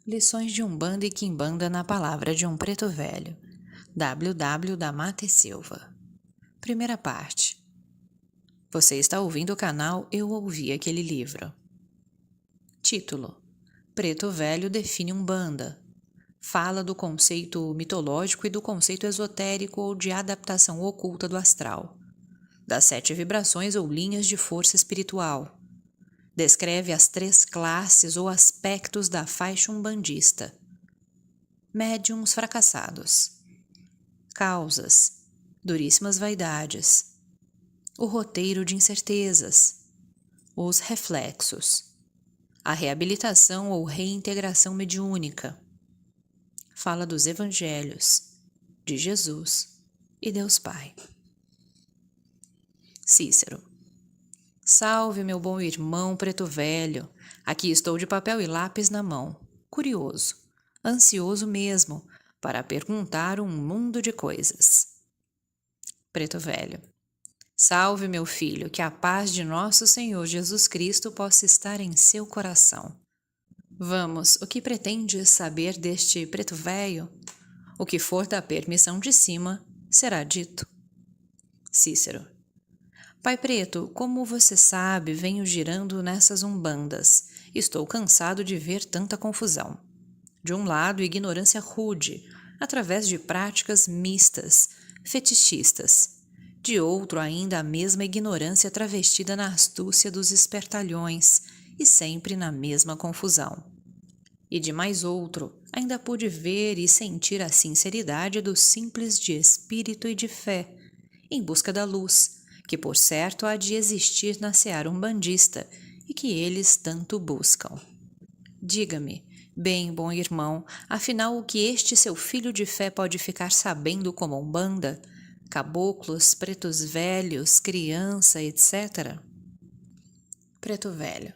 Lições de Umbanda e Quimbanda na Palavra de um Preto Velho. W. da Mata e Silva. Primeira parte. Você está ouvindo o canal Eu Ouvi Aquele Livro. Título: Preto Velho define Umbanda. Fala do conceito mitológico e do conceito esotérico ou de adaptação oculta do astral. Das 7 vibrações ou linhas de força espiritual. Descreve as 3 classes ou aspectos da faixa umbandista. Médiuns fracassados. Causas. Duríssimas vaidades. O roteiro de incertezas. Os reflexos. A reabilitação ou reintegração mediúnica. Fala dos evangelhos, de Jesus e Deus Pai. Cícero. Salve, meu bom irmão preto velho. Aqui estou de papel e lápis na mão, curioso, ansioso mesmo, para perguntar um mundo de coisas. Preto velho. Salve, meu filho, que a paz de nosso Senhor Jesus Cristo possa estar em seu coração. Vamos, o que pretendes saber deste preto velho? O que for da permissão de cima, será dito. Cícero. Pai Preto, como você sabe, venho girando nessas umbandas. Estou cansado de ver tanta confusão. De um lado, ignorância rude, através de práticas mistas, fetichistas. De outro, ainda a mesma ignorância travestida na astúcia dos espertalhões e sempre na mesma confusão. E de mais outro, ainda pude ver e sentir a sinceridade dos simples de espírito e de fé, em busca da luz, que por certo há de existir na seara umbandista e que eles tanto buscam. Diga-me, bem bom irmão, afinal o que este seu filho de fé pode ficar sabendo como umbanda, caboclos, pretos velhos, criança, etc. Preto velho.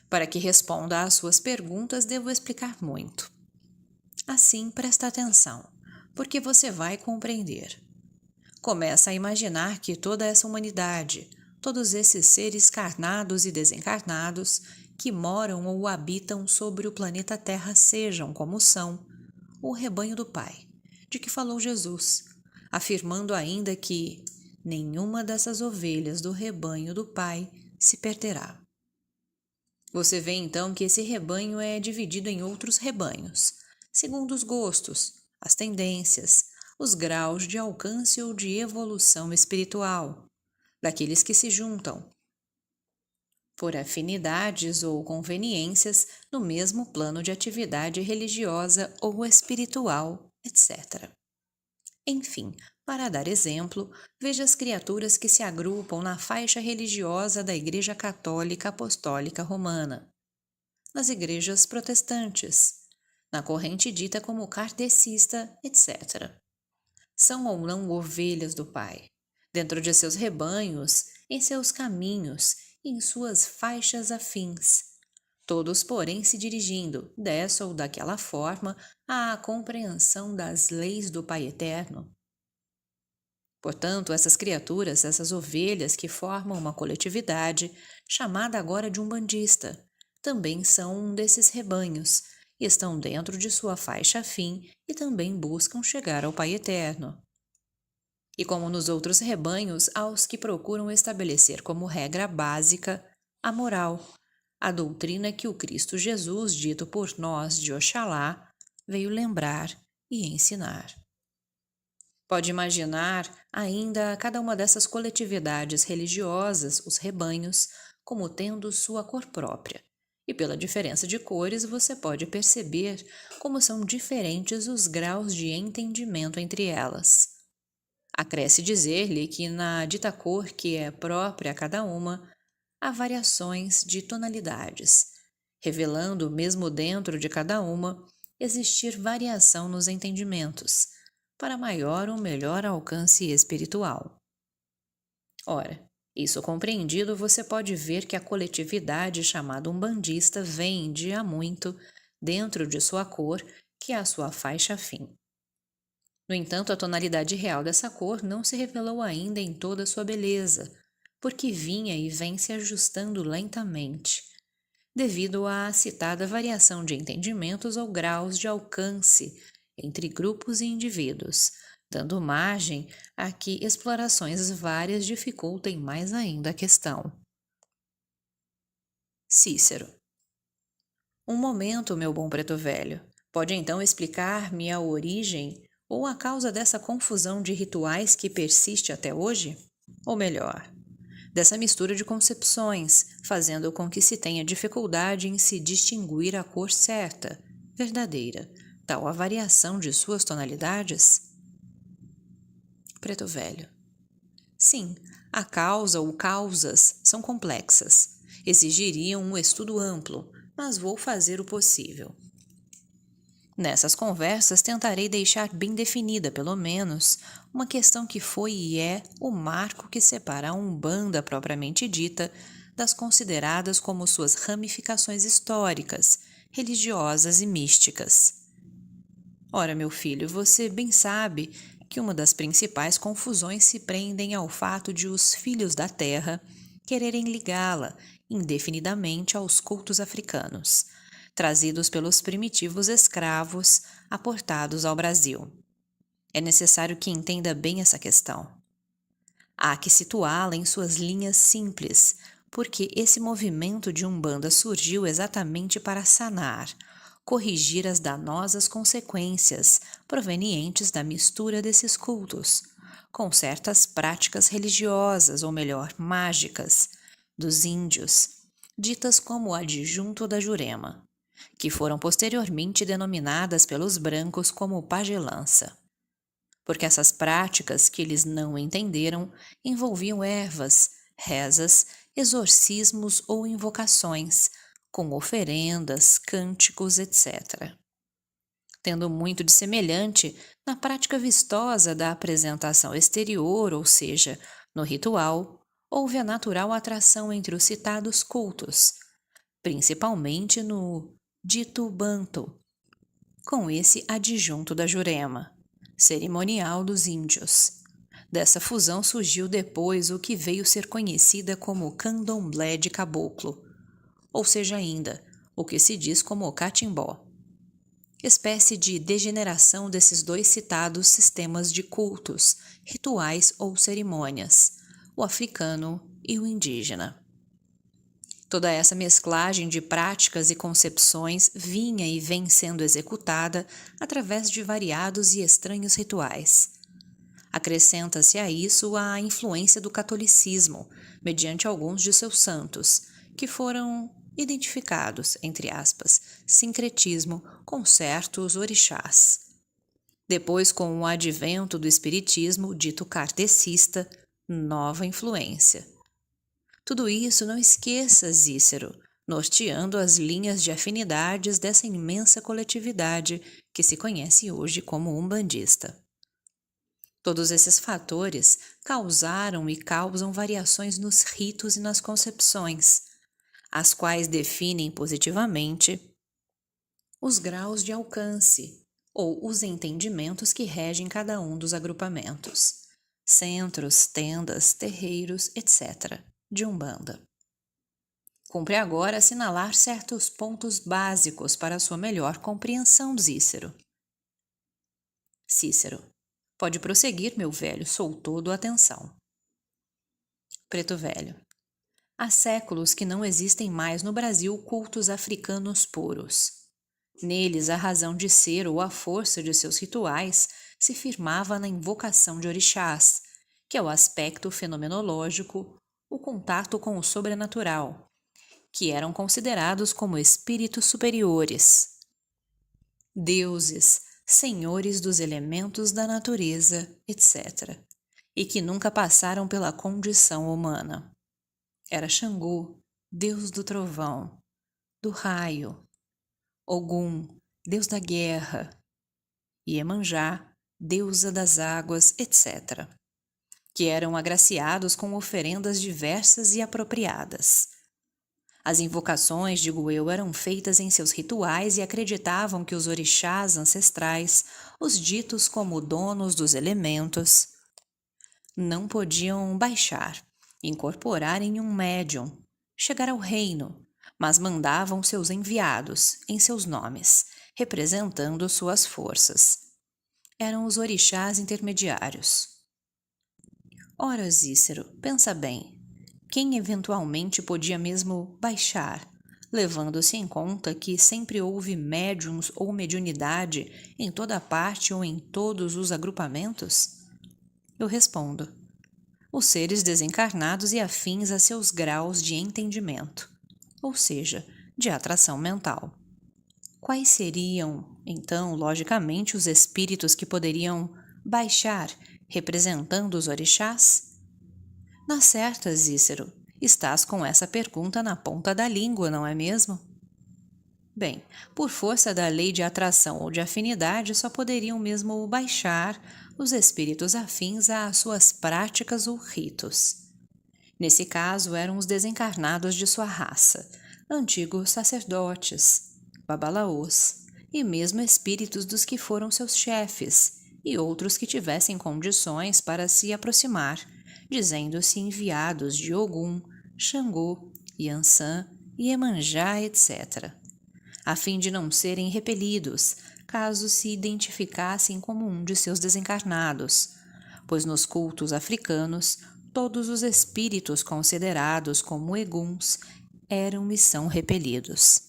Para que responda às suas perguntas, devo explicar muito. Assim, presta atenção, porque você vai compreender. Começa a imaginar que toda essa humanidade, todos esses seres carnados e desencarnados que moram ou habitam sobre o planeta Terra sejam, como são, o rebanho do Pai, de que falou Jesus, afirmando ainda que nenhuma dessas ovelhas do rebanho do Pai se perderá. Você vê então que esse rebanho é dividido em outros rebanhos, segundo os gostos, as tendências, os graus de alcance ou de evolução espiritual, daqueles que se juntam, por afinidades ou conveniências, no mesmo plano de atividade religiosa ou espiritual, etc. Enfim, para dar exemplo, veja as criaturas que se agrupam na faixa religiosa da Igreja Católica Apostólica Romana, nas igrejas protestantes, na corrente dita como kardecista, etc. São ou não ovelhas do Pai, dentro de seus rebanhos, em seus caminhos e em suas faixas afins, todos, porém, se dirigindo, dessa ou daquela forma, à compreensão das leis do Pai Eterno. Portanto, essas criaturas, essas ovelhas que formam uma coletividade, chamada agora de umbandista, também são um desses rebanhos, e estão dentro de sua faixa afim e também buscam chegar ao Pai Eterno. E como nos outros rebanhos, aos que procuram estabelecer como regra básica a moral, a doutrina que o Cristo Jesus, dito por nós de Oxalá, veio lembrar e ensinar. Pode imaginar ainda cada uma dessas coletividades religiosas, os rebanhos, como tendo sua cor própria. E pela diferença de cores você pode perceber como são diferentes os graus de entendimento entre elas. Acresce dizer-lhe que na dita cor que é própria a cada uma, há variações de tonalidades, revelando, mesmo dentro de cada uma, existir variação nos entendimentos, para maior ou melhor alcance espiritual. Ora, isso compreendido, você pode ver que a coletividade chamada umbandista vem de há muito, dentro de sua cor, que é a sua faixa afim. No entanto, a tonalidade real dessa cor não se revelou ainda em toda sua beleza, porque vinha e vem se ajustando lentamente, devido à citada variação de entendimentos ou graus de alcance entre grupos e indivíduos, dando margem a que explorações várias dificultem mais ainda a questão. Cícero. Um momento, meu bom preto velho. Pode então explicar-me a origem ou a causa dessa confusão de rituais que persiste até hoje? Ou melhor, dessa mistura de concepções, fazendo com que se tenha dificuldade em se distinguir a cor certa, verdadeira, tal a variação de suas tonalidades? Preto velho. Sim, a causa ou causas são complexas, exigiriam um estudo amplo, mas vou fazer o possível. Nessas conversas tentarei deixar bem definida, pelo menos, uma questão que foi e é o marco que separa a Umbanda propriamente dita das consideradas como suas ramificações históricas, religiosas e místicas. Ora, meu filho, você bem sabe que uma das principais confusões se prendem ao fato de os filhos da terra quererem ligá-la indefinidamente aos cultos africanos, trazidos pelos primitivos escravos aportados ao Brasil. É necessário que entenda bem essa questão. Há que situá-la em suas linhas simples, porque esse movimento de Umbanda surgiu exatamente para sanar, corrigir as danosas consequências provenientes da mistura desses cultos, com certas práticas religiosas, ou melhor, mágicas, dos índios, ditas como o adjunto da Jurema, que foram posteriormente denominadas pelos brancos como pagelança. Porque essas práticas que eles não entenderam envolviam ervas, rezas, exorcismos ou invocações, com oferendas, cânticos, etc. Tendo muito de semelhante na prática vistosa da apresentação exterior, ou seja, no ritual, houve a natural atração entre os citados cultos, principalmente no dito Banto, com esse adjunto da Jurema, cerimonial dos índios. Dessa fusão surgiu depois o que veio ser conhecida como candomblé de caboclo, ou seja ainda, o que se diz como catimbó, espécie de degeneração desses dois citados sistemas de cultos, rituais ou cerimônias, o africano e o indígena. Toda essa mesclagem de práticas e concepções vinha e vem sendo executada através de variados e estranhos rituais. Acrescenta-se a isso a influência do catolicismo, mediante alguns de seus santos, que foram identificados, entre aspas, sincretismo com certos orixás. Depois, com o advento do espiritismo, dito kardecista, nova influência. Tudo isso, não esqueça, Cícero, norteando as linhas de afinidades dessa imensa coletividade que se conhece hoje como umbandista. Todos esses fatores causaram e causam variações nos ritos e nas concepções, as quais definem positivamente os graus de alcance ou os entendimentos que regem cada um dos agrupamentos, centros, tendas, terreiros, etc., de Umbanda. Cumpre agora assinalar certos pontos básicos para sua melhor compreensão, Cícero. Cícero. Pode prosseguir, meu velho, sou todo atenção. Preto velho. Há séculos que não existem mais no Brasil cultos africanos puros. Neles, a razão de ser ou a força de seus rituais se firmava na invocação de orixás, que é o aspecto fenomenológico, o contato com o sobrenatural, que eram considerados como espíritos superiores, deuses, senhores dos elementos da natureza, etc., e que nunca passaram pela condição humana. Era Xangô, deus do trovão, do raio, Ogum, deus da guerra, Iemanjá, deusa das águas, etc., que eram agraciados com oferendas diversas e apropriadas. As invocações, digo eu, eram feitas em seus rituais e acreditavam que os orixás ancestrais, os ditos como donos dos elementos, não podiam baixar, incorporar em um médium, chegar ao reino, mas mandavam seus enviados em seus nomes, representando suas forças. Eram os orixás intermediários. Ora, Cícero, pensa bem, quem eventualmente podia mesmo baixar, levando-se em conta que sempre houve médiums ou mediunidade em toda parte ou em todos os agrupamentos? Eu respondo: os seres desencarnados e afins a seus graus de entendimento, ou seja, de atração mental. Quais seriam, então, logicamente, os espíritos que poderiam baixar, representando os orixás? Na certa, Cícero, estás com essa pergunta na ponta da língua, não é mesmo? Bem, por força da lei de atração ou de afinidade, só poderiam mesmo baixar os espíritos afins às suas práticas ou ritos. Nesse caso, eram os desencarnados de sua raça, antigos sacerdotes, babalaôs, e mesmo espíritos dos que foram seus chefes, e outros que tivessem condições para se aproximar, dizendo-se enviados de Ogum, Xangô, Yansan, Iemanjá, etc., a fim de não serem repelidos, caso se identificassem como um de seus desencarnados, pois nos cultos africanos, todos os espíritos considerados como eguns eram e são repelidos.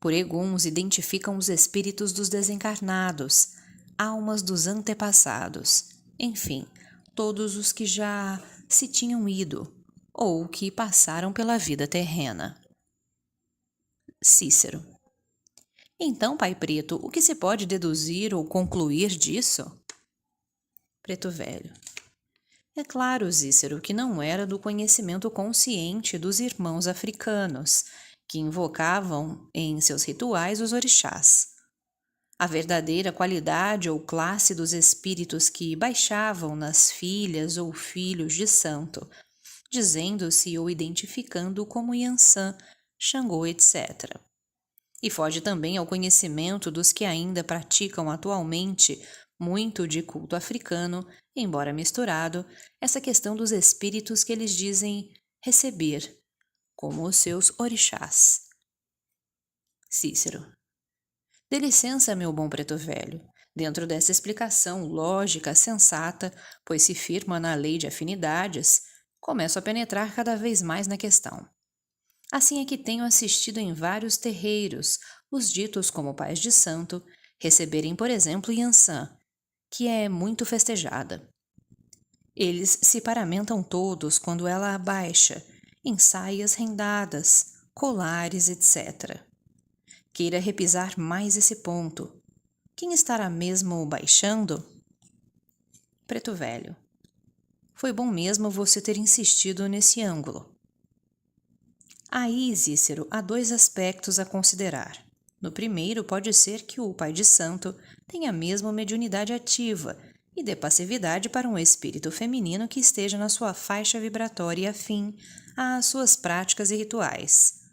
Por eguns identificam os espíritos dos desencarnados, almas dos antepassados, enfim, todos os que já se tinham ido ou que passaram pela vida terrena. Cícero. Então, Pai Preto, o que se pode deduzir ou concluir disso? Preto Velho. É claro, Cícero, que não era do conhecimento consciente dos irmãos africanos, que invocavam em seus rituais os orixás. A verdadeira qualidade ou classe dos espíritos que baixavam nas filhas ou filhos de santo, dizendo-se ou identificando como Yansan, Xangô, etc. E foge também ao conhecimento dos que ainda praticam atualmente muito de culto africano, embora misturado, essa questão dos espíritos que eles dizem receber, como os seus orixás. Cícero. Dê licença, meu bom Preto Velho. Dentro dessa explicação lógica, sensata, pois se firma na lei de afinidades, começo a penetrar cada vez mais na questão. Assim é que tenho assistido em vários terreiros, os ditos como pais de santo, receberem, por exemplo, Yansan, que é muito festejada. Eles se paramentam todos quando ela abaixa, em saias rendadas, colares, etc. Queira repisar mais esse ponto. Quem estará mesmo baixando? Preto Velho. Foi bom mesmo você ter insistido nesse ângulo. Aí, Cícero, há dois aspectos a considerar. No primeiro, pode ser que o pai de santo tenha mesmo mediunidade ativa e dê passividade para um espírito feminino que esteja na sua faixa vibratória afim às suas práticas e rituais.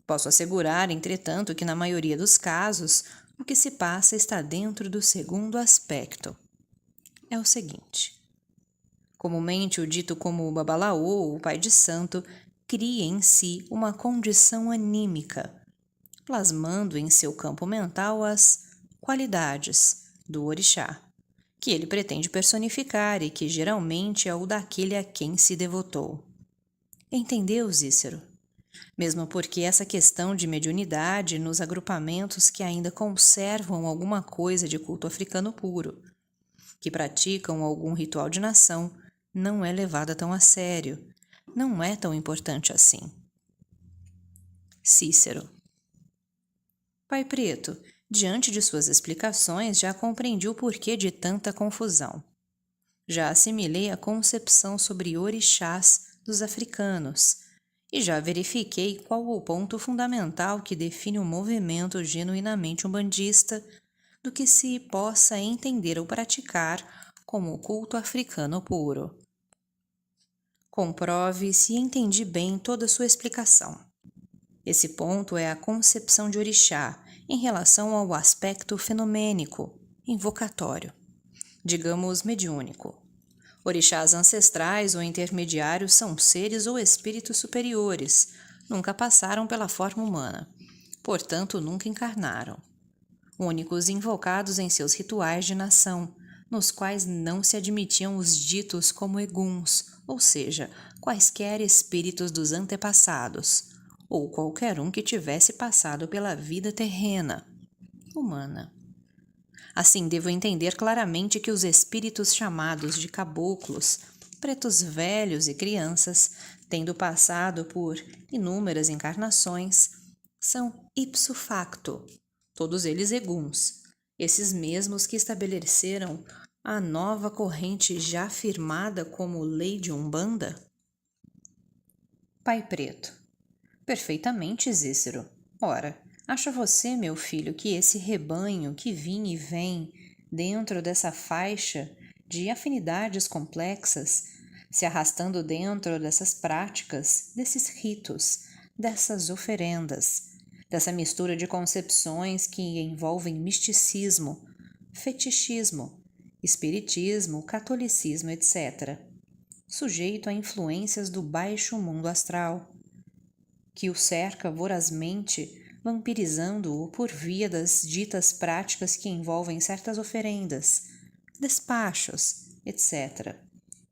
Posso assegurar, entretanto, que na maioria dos casos, o que se passa está dentro do segundo aspecto. É o seguinte. Comumente o dito como babalaô, o pai de santo, cria em si uma condição anímica, plasmando em seu campo mental as qualidades do orixá, que ele pretende personificar e que geralmente é o daquele a quem se devotou. Entendeu, Cícero? Mesmo porque essa questão de mediunidade nos agrupamentos que ainda conservam alguma coisa de culto africano puro, que praticam algum ritual de nação, não é levada tão a sério, não é tão importante assim. Cícero. Pai Preto, diante de suas explicações, já compreendi o porquê de tanta confusão. Já assimilei a concepção sobre orixás dos africanos e já verifiquei qual o ponto fundamental que define o movimento genuinamente umbandista do que se possa entender ou praticar como o culto africano puro. Comprove se entendi bem toda sua explicação. Esse ponto é a concepção de orixá em relação ao aspecto fenomênico, invocatório, digamos mediúnico. Orixás ancestrais ou intermediários são seres ou espíritos superiores, nunca passaram pela forma humana, portanto nunca encarnaram. Únicos invocados em seus rituais de nação, nos quais não se admitiam os ditos como eguns, ou seja, quaisquer espíritos dos antepassados, ou qualquer um que tivesse passado pela vida terrena, humana. Assim, devo entender claramente que os espíritos chamados de caboclos, pretos velhos e crianças, tendo passado por inúmeras encarnações, são ipso facto, todos eles eguns, esses mesmos que estabeleceram a nova corrente já firmada como lei de Umbanda? Pai Preto: perfeitamente, Cícero. Ora, acha você, meu filho, que esse rebanho que vinha e vem dentro dessa faixa de afinidades complexas, se arrastando dentro dessas práticas, desses ritos, dessas oferendas, dessa mistura de concepções que envolvem misticismo, fetichismo, espiritismo, catolicismo, etc., sujeito a influências do baixo mundo astral, que o cerca vorazmente, vampirizando-o por via das ditas práticas que envolvem certas oferendas, despachos, etc.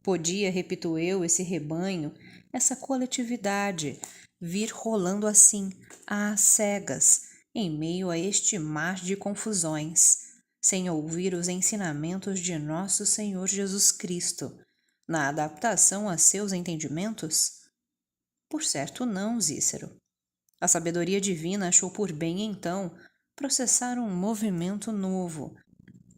Podia, repito eu, esse rebanho, essa coletividade, vir rolando assim, às cegas, em meio a este mar de confusões, sem ouvir os ensinamentos de nosso Senhor Jesus Cristo, na adaptação a seus entendimentos? Por certo não, Cícero. A sabedoria divina achou por bem, então, processar um movimento novo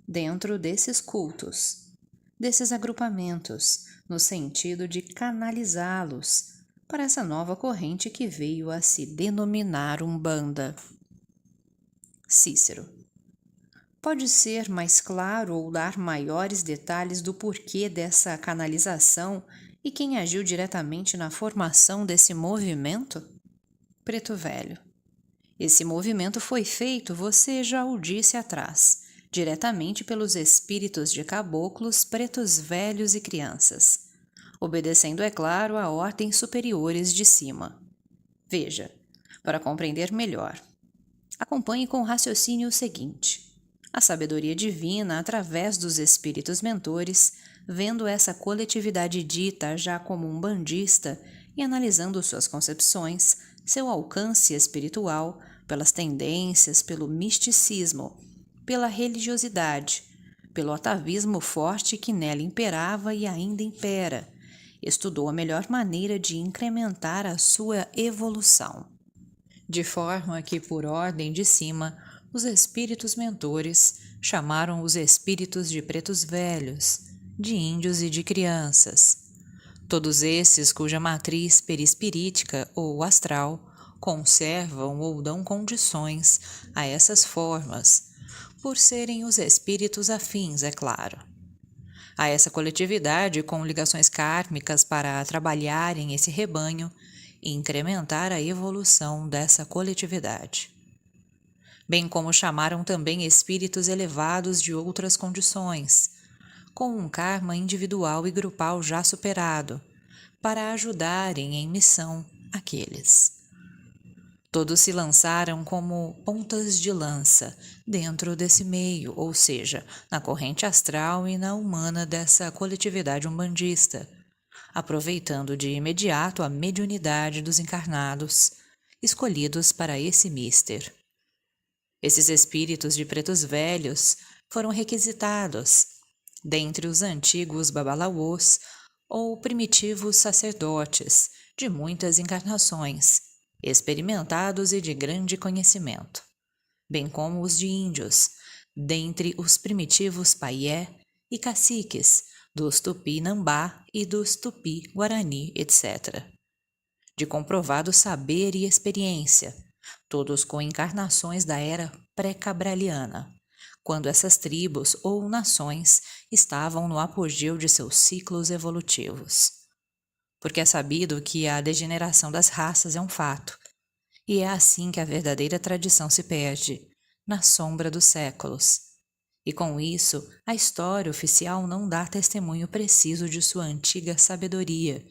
dentro desses cultos, desses agrupamentos, no sentido de canalizá-los para essa nova corrente que veio a se denominar Umbanda. Cícero: pode ser mais claro ou dar maiores detalhes do porquê dessa canalização e quem agiu diretamente na formação desse movimento? Preto Velho: esse movimento foi feito, você já o disse atrás, diretamente pelos espíritos de caboclos, pretos velhos e crianças, obedecendo, é claro, a ordens superiores de cima. Veja, para compreender melhor, acompanhe com raciocínio o seguinte: a sabedoria divina, através dos espíritos mentores, vendo essa coletividade dita já como umbandista e analisando suas concepções, seu alcance espiritual, pelas tendências, pelo misticismo, pela religiosidade, pelo atavismo forte que nela imperava e ainda impera, estudou a melhor maneira de incrementar a sua evolução. De forma que, por ordem de cima, os espíritos mentores chamaram os espíritos de pretos velhos, de índios e de crianças. Todos esses cuja matriz perispirítica ou astral conservam ou dão condições a essas formas, por serem os espíritos afins, é claro. A essa coletividade com ligações kármicas para trabalharem esse rebanho e incrementar a evolução dessa coletividade. Bem como chamaram também espíritos elevados de outras condições, com um karma individual e grupal já superado, para ajudarem em missão aqueles. Todos se lançaram como pontas de lança dentro desse meio, ou seja, na corrente astral e na humana dessa coletividade umbandista, aproveitando de imediato a mediunidade dos encarnados, escolhidos para esse mister. Esses espíritos de pretos velhos foram requisitados, dentre os antigos babalawôs ou primitivos sacerdotes de muitas encarnações, experimentados e de grande conhecimento, bem como os de índios, dentre os primitivos paié e caciques dos Tupi-Nambá e dos Tupi-Guarani, etc., de comprovado saber e experiência, todos com encarnações da era pré-cabraliana, quando essas tribos ou nações estavam no apogeu de seus ciclos evolutivos. Porque é sabido que a degeneração das raças é um fato, e é assim que a verdadeira tradição se perde, na sombra dos séculos. E com isso, a história oficial não dá testemunho preciso de sua antiga sabedoria,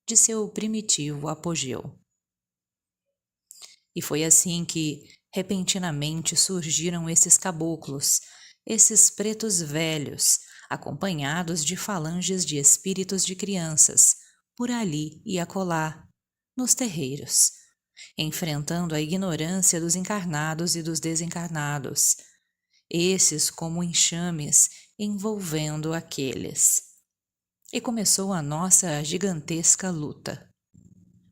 de seu primitivo apogeu. E foi assim que, repentinamente, surgiram esses caboclos, esses pretos velhos, acompanhados de falanges de espíritos de crianças, por ali e acolá, nos terreiros, enfrentando a ignorância dos encarnados e dos desencarnados, esses como enxames envolvendo aqueles. E começou a nossa gigantesca luta.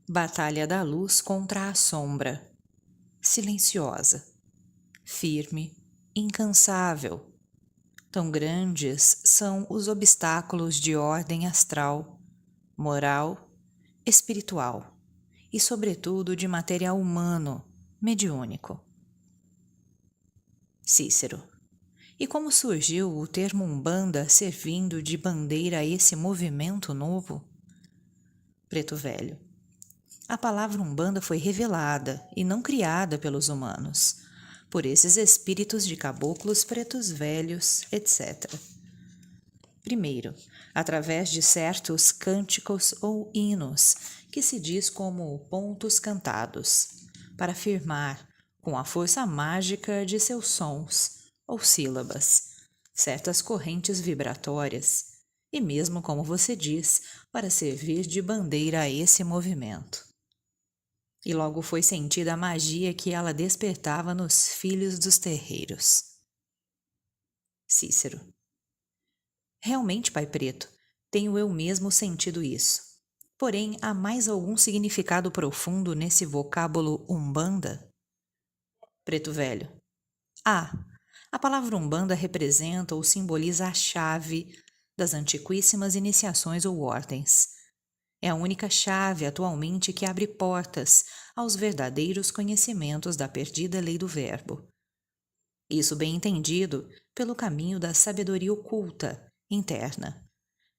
Batalha da luz contra a sombra. Silenciosa, firme, incansável. Tão grandes são os obstáculos de ordem astral, moral, espiritual e, sobretudo, de material humano, mediúnico. Cícero. E como surgiu o termo Umbanda servindo de bandeira a esse movimento novo? Preto Velho. A palavra Umbanda foi revelada e não criada pelos humanos, por esses espíritos de caboclos pretos velhos, etc. Primeiro, através de certos cânticos ou hinos, que se diz como pontos cantados, para afirmar, com a força mágica de seus sons ou sílabas, certas correntes vibratórias, e mesmo como você diz, para servir de bandeira a esse movimento. E logo foi sentida a magia que ela despertava nos filhos dos terreiros. Cícero. Realmente, Pai Preto, tenho eu mesmo sentido isso. Porém, há mais algum significado profundo nesse vocábulo Umbanda? Preto Velho. A palavra Umbanda representa ou simboliza a chave das antiquíssimas iniciações ou ordens. É a única chave atualmente que abre portas aos verdadeiros conhecimentos da perdida lei do verbo. Isso bem entendido pelo caminho da sabedoria oculta, interna.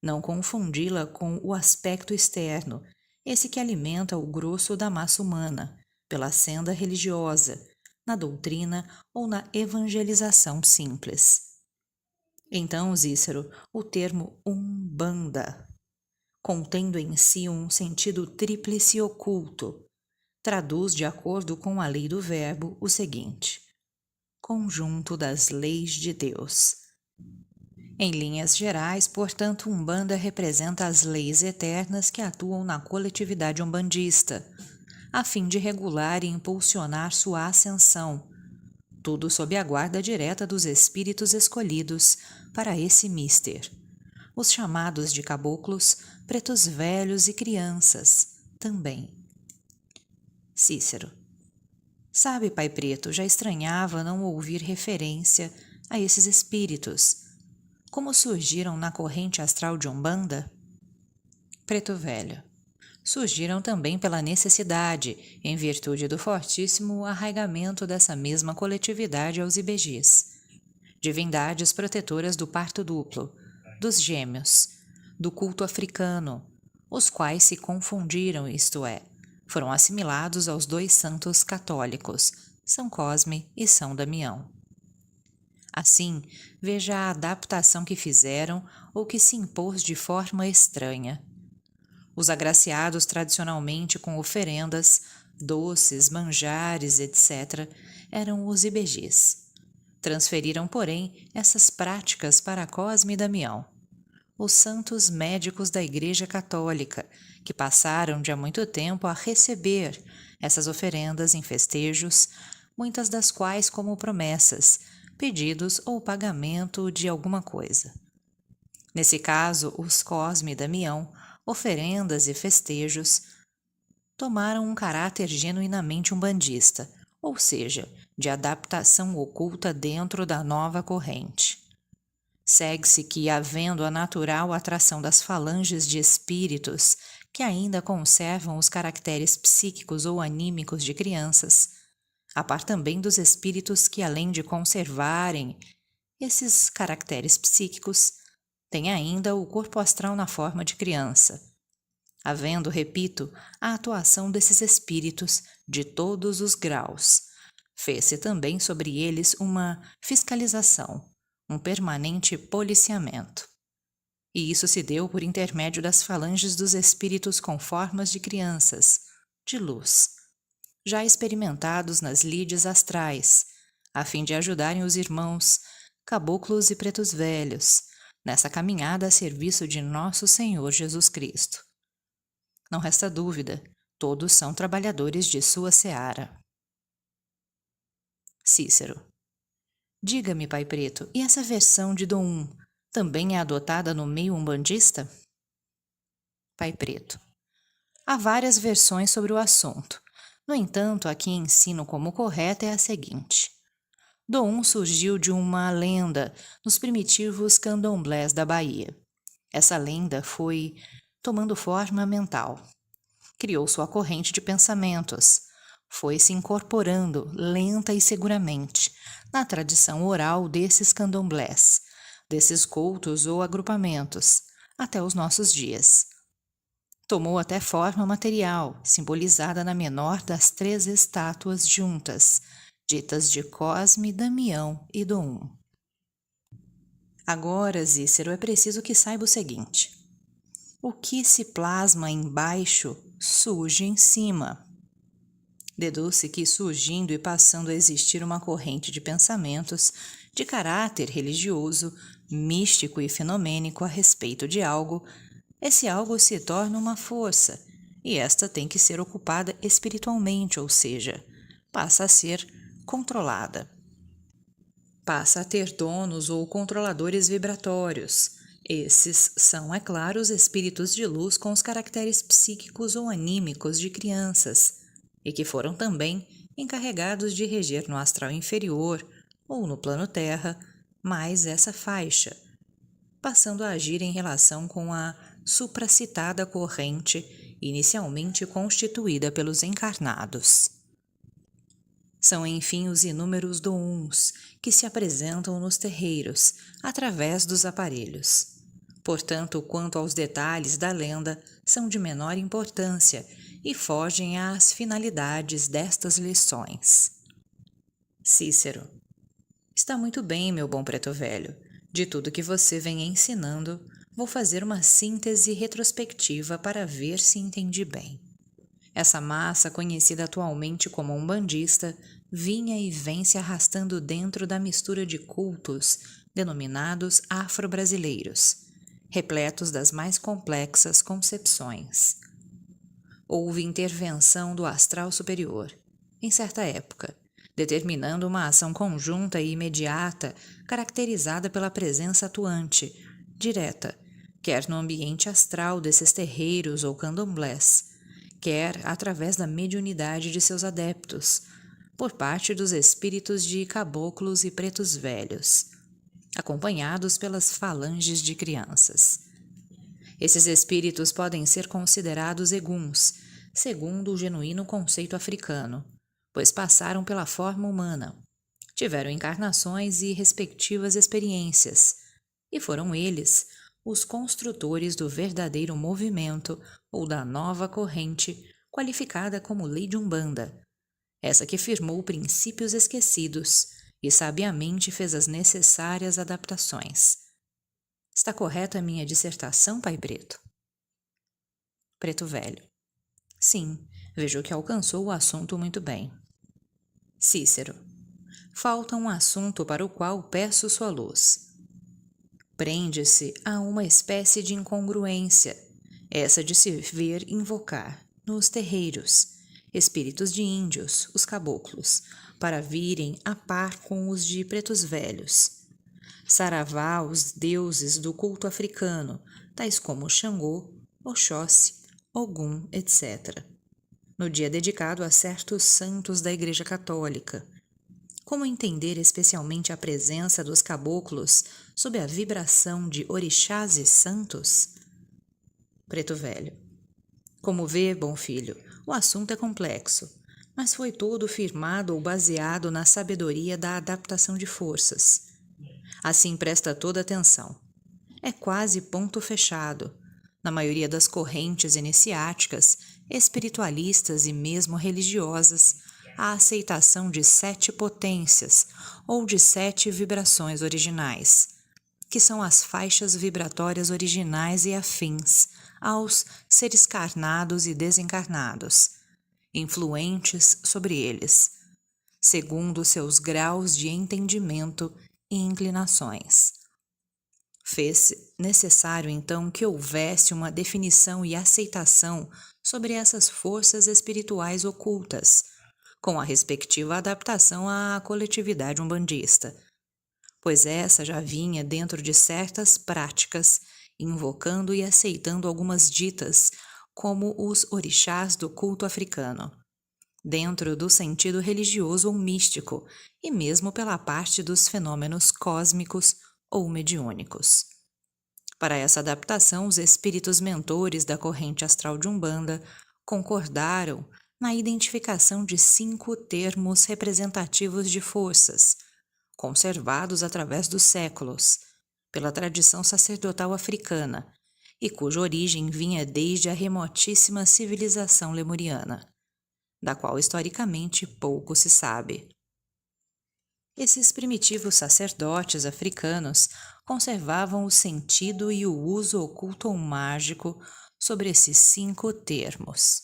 Não confundi-la com o aspecto externo, esse que alimenta o grosso da massa humana, pela senda religiosa, na doutrina ou na evangelização simples. Então, Cícero, o termo Umbanda, contendo em si um sentido tríplice oculto, traduz, de acordo com a lei do verbo, o seguinte: conjunto das leis de Deus. Em linhas gerais, portanto, Umbanda representa as leis eternas que atuam na coletividade umbandista, a fim de regular e impulsionar sua ascensão, tudo sob a guarda direta dos espíritos escolhidos para esse mister, os chamados de caboclos, pretos velhos e crianças, também. Cícero. Sabe, Pai Preto, já estranhava não ouvir referência a esses espíritos. Como surgiram na corrente astral de Umbanda? Preto Velho. Surgiram também pela necessidade, em virtude do fortíssimo arraigamento dessa mesma coletividade aos ibejis, divindades protetoras do parto duplo, dos gêmeos, do culto africano, os quais se confundiram, isto é, foram assimilados aos dois santos católicos, São Cosme e São Damião. Assim, veja a adaptação que fizeram ou que se impôs de forma estranha. Os agraciados tradicionalmente com oferendas, doces, manjares, etc., eram os ibejis. Transferiram, porém, essas práticas para Cosme e Damião, os santos médicos da Igreja Católica, que passaram de há muito tempo a receber essas oferendas em festejos, muitas das quais como promessas, pedidos ou pagamento de alguma coisa. Nesse caso, os Cosme e Damião, oferendas e festejos, tomaram um caráter genuinamente umbandista, ou seja, de adaptação oculta dentro da nova corrente. Segue-se que, havendo a natural atração das falanges de espíritos que ainda conservam os caracteres psíquicos ou anímicos de crianças, a par também dos espíritos que, além de conservarem esses caracteres psíquicos, têm ainda o corpo astral na forma de criança. Havendo, repito, a atuação desses espíritos de todos os graus, fez-se também sobre eles uma fiscalização, um permanente policiamento. E isso se deu por intermédio das falanges dos espíritos com formas de crianças, de luz. já experimentados nas lides astrais, a fim de ajudarem os irmãos, caboclos e pretos velhos, nessa caminhada a serviço de nosso Senhor Jesus Cristo. Não resta dúvida, todos são trabalhadores de sua seara. Cícero. Diga-me, Pai Preto, e essa versão de Dom Um também é adotada no meio umbandista? Pai Preto. Há várias versões sobre o assunto. No entanto, a que ensino como correta é a seguinte. Dom Um surgiu de uma lenda nos primitivos candomblés da Bahia. Essa lenda foi tomando forma mental. Criou sua corrente de pensamentos. Foi se incorporando lenta e seguramente na tradição oral desses candomblés, desses cultos ou agrupamentos, até os nossos dias. Tomou até forma material, simbolizada na menor das 3 estátuas juntas, ditas de Cosme, Damião e Dom Um. Agora, Cícero, é preciso que saiba o seguinte. O que se plasma embaixo, surge em cima. Deduz-se que surgindo e passando a existir uma corrente de pensamentos de caráter religioso, místico e fenomênico a respeito de algo, esse algo se torna uma força, e esta tem que ser ocupada espiritualmente, ou seja, passa a ser controlada. Passa a ter donos ou controladores vibratórios. Esses são, é claro, os espíritos de luz com os caracteres psíquicos ou anímicos de crianças, e que foram também encarregados de reger no astral inferior ou no plano terra mais essa faixa, passando a agir em relação com a supracitada corrente inicialmente constituída pelos encarnados. São, enfim, os inúmeros Dom-Uns que se apresentam nos terreiros através dos aparelhos. Portanto, quanto aos detalhes da lenda, são de menor importância e fogem às finalidades destas lições. Cícero. Está muito bem, meu bom preto velho. De tudo que você vem ensinando, vou fazer uma síntese retrospectiva para ver se entendi bem. Essa massa, conhecida atualmente como umbandista, vinha e vem se arrastando dentro da mistura de cultos denominados afro-brasileiros, repletos das mais complexas concepções. Houve intervenção do astral superior, em certa época, determinando uma ação conjunta e imediata caracterizada pela presença atuante, direta, quer no ambiente astral desses terreiros ou candomblés, quer através da mediunidade de seus adeptos, por parte dos espíritos de caboclos e pretos velhos, acompanhados pelas falanges de crianças. Esses espíritos podem ser considerados eguns, segundo o genuíno conceito africano, pois passaram pela forma humana, tiveram encarnações e respectivas experiências, e foram eles os construtores do verdadeiro movimento ou da nova corrente qualificada como Lei de Umbanda, essa que firmou princípios esquecidos e sabiamente fez as necessárias adaptações. Está correta a minha dissertação, Pai Preto? Preto Velho. Sim, vejo que alcançou o assunto muito bem. Cícero. Falta um assunto para o qual peço sua luz. Prende-se a uma espécie de incongruência, essa de se ver invocar, nos terreiros, espíritos de índios, os caboclos, para virem a par com os de pretos velhos. Saravá os deuses do culto africano, tais como Xangô, Oxóssi, Ogum, etc., no dia dedicado a certos santos da Igreja Católica. Como entender especialmente a presença dos caboclos sob a vibração de orixás e santos? Preto Velho. Como vê, bom filho, o assunto é complexo, mas foi todo firmado ou baseado na sabedoria da adaptação de forças. Assim presta toda atenção. É quase ponto fechado. Na maioria das correntes iniciáticas, espiritualistas e mesmo religiosas, a aceitação de 7 potências ou de 7 vibrações originais, que são as faixas vibratórias originais e afins aos seres carnados e desencarnados, influentes sobre eles, segundo seus graus de entendimento e inclinações. Fez-se necessário, então, que houvesse uma definição e aceitação sobre essas forças espirituais ocultas, com a respectiva adaptação à coletividade umbandista, pois essa já vinha dentro de certas práticas, invocando e aceitando algumas ditas como os orixás do culto africano, dentro do sentido religioso ou místico, e mesmo pela parte dos fenômenos cósmicos ou mediúnicos. Para essa adaptação, os espíritos mentores da corrente astral de Umbanda concordaram na identificação de 5 termos representativos de forças, conservados através dos séculos, pela tradição sacerdotal africana, e cuja origem vinha desde a remotíssima civilização lemuriana, da qual historicamente pouco se sabe. Esses primitivos sacerdotes africanos conservavam o sentido e o uso oculto ou mágico sobre esses 5 termos.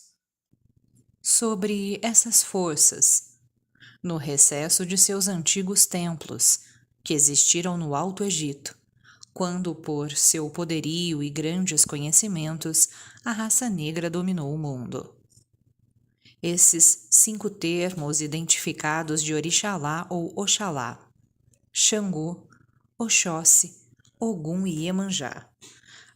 Sobre essas forças, no recesso de seus antigos templos, que existiram no Alto Egito, quando, por seu poderio e grandes conhecimentos, a raça negra dominou o mundo. Esses 5 termos identificados de Orixalá ou Oxalá, Xangô, Oxóssi, Ogum e Iemanjá,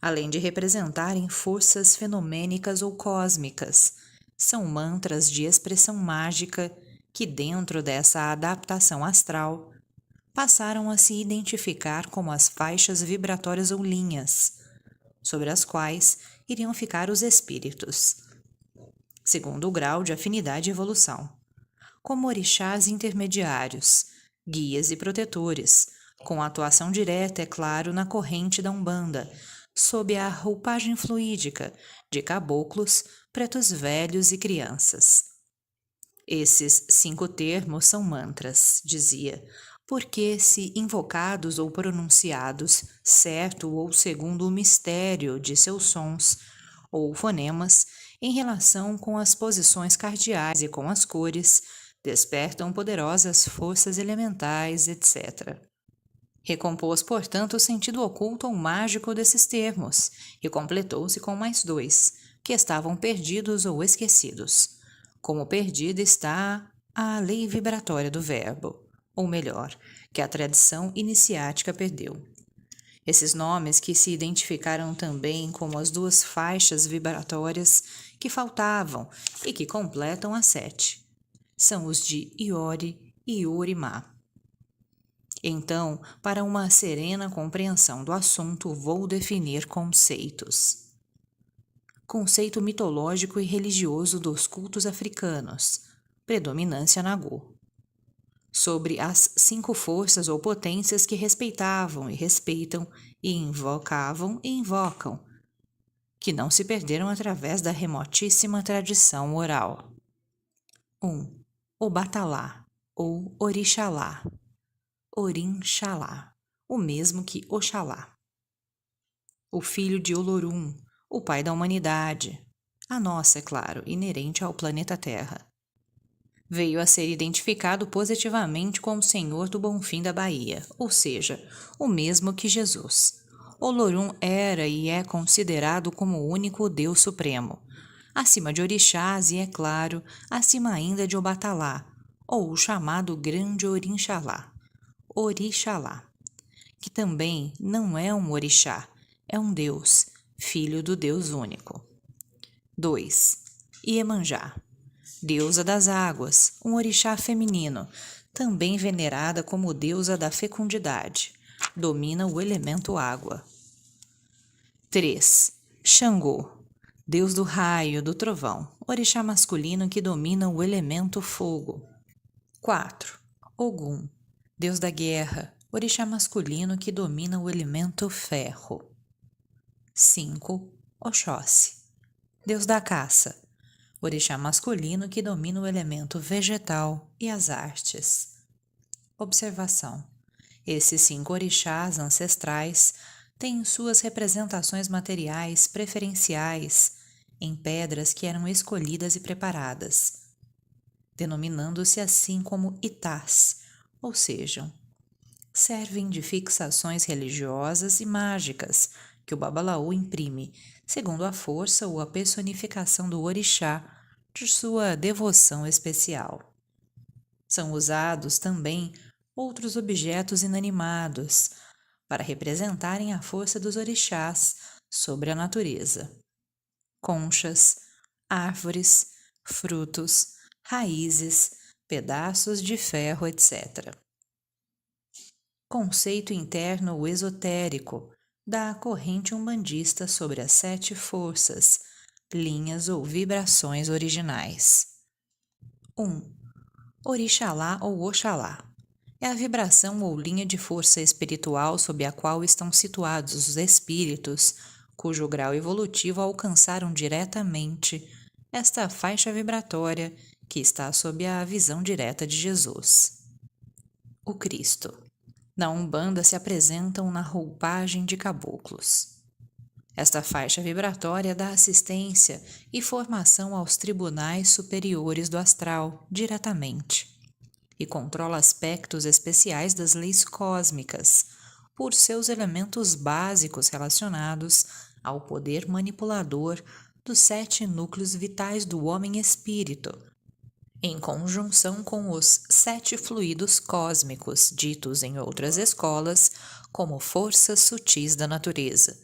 além de representarem forças fenomênicas ou cósmicas, são mantras de expressão mágica que, dentro dessa adaptação astral, passaram a se identificar como as faixas vibratórias ou linhas, sobre as quais iriam ficar os espíritos, segundo o grau de afinidade e evolução, como orixás intermediários, guias e protetores, com atuação direta, é claro, na corrente da Umbanda, sob a roupagem fluídica de caboclos, pretos velhos e crianças. Esses 5 termos são mantras, dizia, porque, se invocados ou pronunciados, certo ou segundo o mistério de seus sons ou fonemas, em relação com as posições cardeais e com as cores, despertam poderosas forças elementais, etc. Recompôs, portanto, o sentido oculto ou mágico desses termos, e completou-se com mais 2, que estavam perdidos ou esquecidos. Como perdida está a lei vibratória do verbo, ou melhor, que a tradição iniciática perdeu. Esses nomes que se identificaram também como as 2 faixas vibratórias que faltavam e que completam as 7, são os de Iori e Iorimá. Então, para uma serena compreensão do assunto, vou definir conceitos. Conceito mitológico e religioso dos cultos africanos, predominância Nagô. Sobre as 5 forças ou potências que respeitavam e respeitam, e invocavam e invocam, que não se perderam através da remotíssima tradição oral. 1. Obatalá, ou Orixalá, Orinxalá, o mesmo que Oxalá. O filho de Olorum, o pai da humanidade, a nossa, é claro, inerente ao planeta Terra. Veio a ser identificado positivamente como Senhor do Bonfim da Bahia, ou seja, o mesmo que Jesus. Olorum era e é considerado como o único Deus Supremo, acima de orixás e, é claro, acima ainda de Obatalá, ou o chamado Grande Orinxalá, Orixalá, que também não é um orixá, é um Deus, filho do Deus único. 2. Iemanjá, deusa das águas, um orixá feminino, também venerada como deusa da fecundidade, domina o elemento água. 3. Xangô, deus do raio, do trovão, orixá masculino que domina o elemento fogo. 4. Ogum, deus da guerra, orixá masculino que domina o elemento ferro. 5. Oxóssi, deus da caça, orixá masculino que domina o elemento vegetal e as artes. Observação: esses 5 orixás ancestrais têm suas representações materiais preferenciais em pedras que eram escolhidas e preparadas, denominando-se assim como Itás, ou seja, servem de fixações religiosas e mágicas que o Babalaô imprime, segundo a força ou a personificação do orixá de sua devoção especial. São usados também outros objetos inanimados para representarem a força dos orixás sobre a natureza. Conchas, árvores, frutos, raízes, pedaços de ferro, etc. Conceito interno esotérico da corrente umbandista sobre as 7 forças, linhas ou vibrações originais. 1. Orixalá ou Oxalá é a vibração ou linha de força espiritual sob a qual estão situados os espíritos, cujo grau evolutivo alcançaram diretamente esta faixa vibratória que está sob a visão direta de Jesus. O Cristo. Na Umbanda se apresentam na roupagem de caboclos. Esta faixa vibratória dá assistência e formação aos tribunais superiores do astral diretamente e controla aspectos especiais das leis cósmicas por seus elementos básicos relacionados ao poder manipulador dos 7 núcleos vitais do homem-espírito, em conjunção com os 7 fluidos cósmicos, ditos em outras escolas como forças sutis da natureza,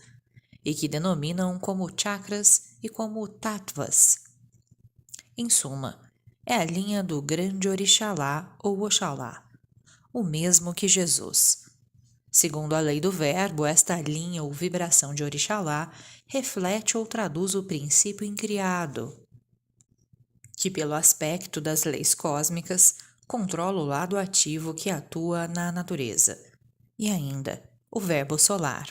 e que denominam como chakras e como tattvas. Em suma, é a linha do grande Orixalá ou Oxalá, o mesmo que Jesus. Segundo a lei do verbo, esta linha ou vibração de Orixalá reflete ou traduz o princípio incriado, que pelo aspecto das leis cósmicas controla o lado ativo que atua na natureza, e ainda o verbo solar,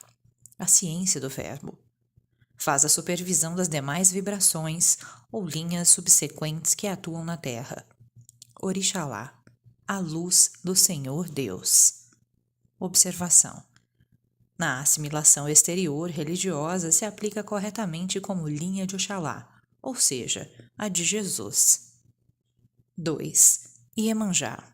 a ciência do verbo. Faz a supervisão das demais vibrações ou linhas subsequentes que atuam na Terra. Orixalá, a luz do Senhor Deus. Observação. Na assimilação exterior religiosa se aplica corretamente como linha de Oxalá, ou seja, a de Jesus. 2. Iemanjá.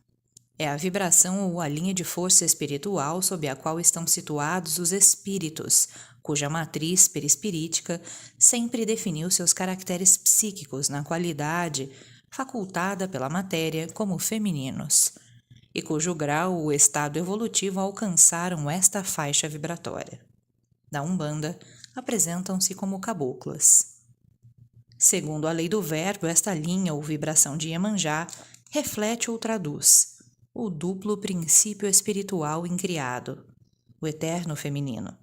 É a vibração ou a linha de força espiritual sob a qual estão situados os espíritos, cuja matriz perispirítica sempre definiu seus caracteres psíquicos na qualidade facultada pela matéria como femininos, e cujo grau ou estado evolutivo alcançaram esta faixa vibratória. Na Umbanda, apresentam-se como caboclas. Segundo a lei do verbo, esta linha ou vibração de Iemanjá reflete ou traduz o duplo princípio espiritual incriado, o eterno feminino.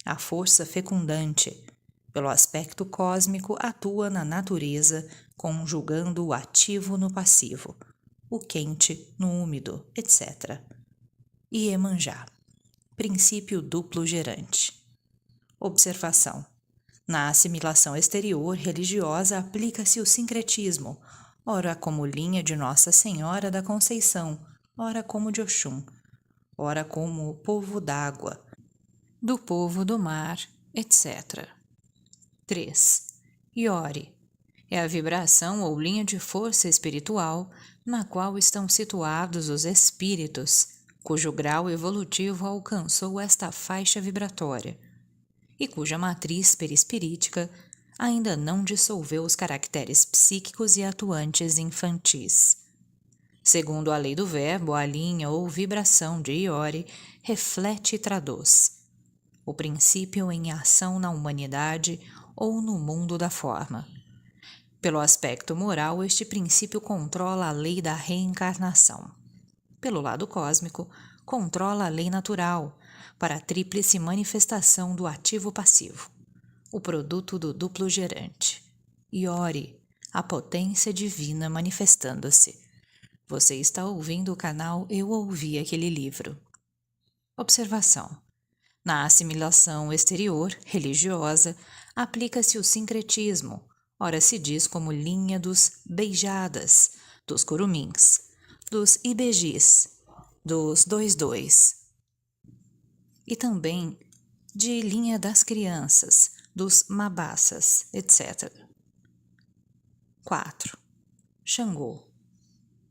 A força fecundante, pelo aspecto cósmico, atua na natureza, conjugando o ativo no passivo, o quente no úmido, etc. Iemanjá, princípio duplo gerante. Observação. Na assimilação exterior religiosa aplica-se o sincretismo, ora como linha de Nossa Senhora da Conceição, ora como de Oxum, ora como o povo d'água, do povo do mar, etc. 3. Iori. É a vibração ou linha de força espiritual na qual estão situados os espíritos, cujo grau evolutivo alcançou esta faixa vibratória, e cuja matriz perispirítica ainda não dissolveu os caracteres psíquicos e atuantes infantis. Segundo a lei do verbo, a linha ou vibração de Iori reflete e traduz o princípio em ação na humanidade ou no mundo da forma. Pelo aspecto moral, este princípio controla a lei da reencarnação. Pelo lado cósmico, controla a lei natural, para a tríplice manifestação do ativo passivo, o produto do duplo gerante. Iori, a potência divina manifestando-se. Você está ouvindo o canal Eu Ouvi Aquele Livro. Observação. Na assimilação exterior religiosa, aplica-se o sincretismo, ora se diz como linha dos beijadas, dos curumins, dos ibejis, dos dois, e também de linha das crianças, dos mabassas, etc. 4. Xangô.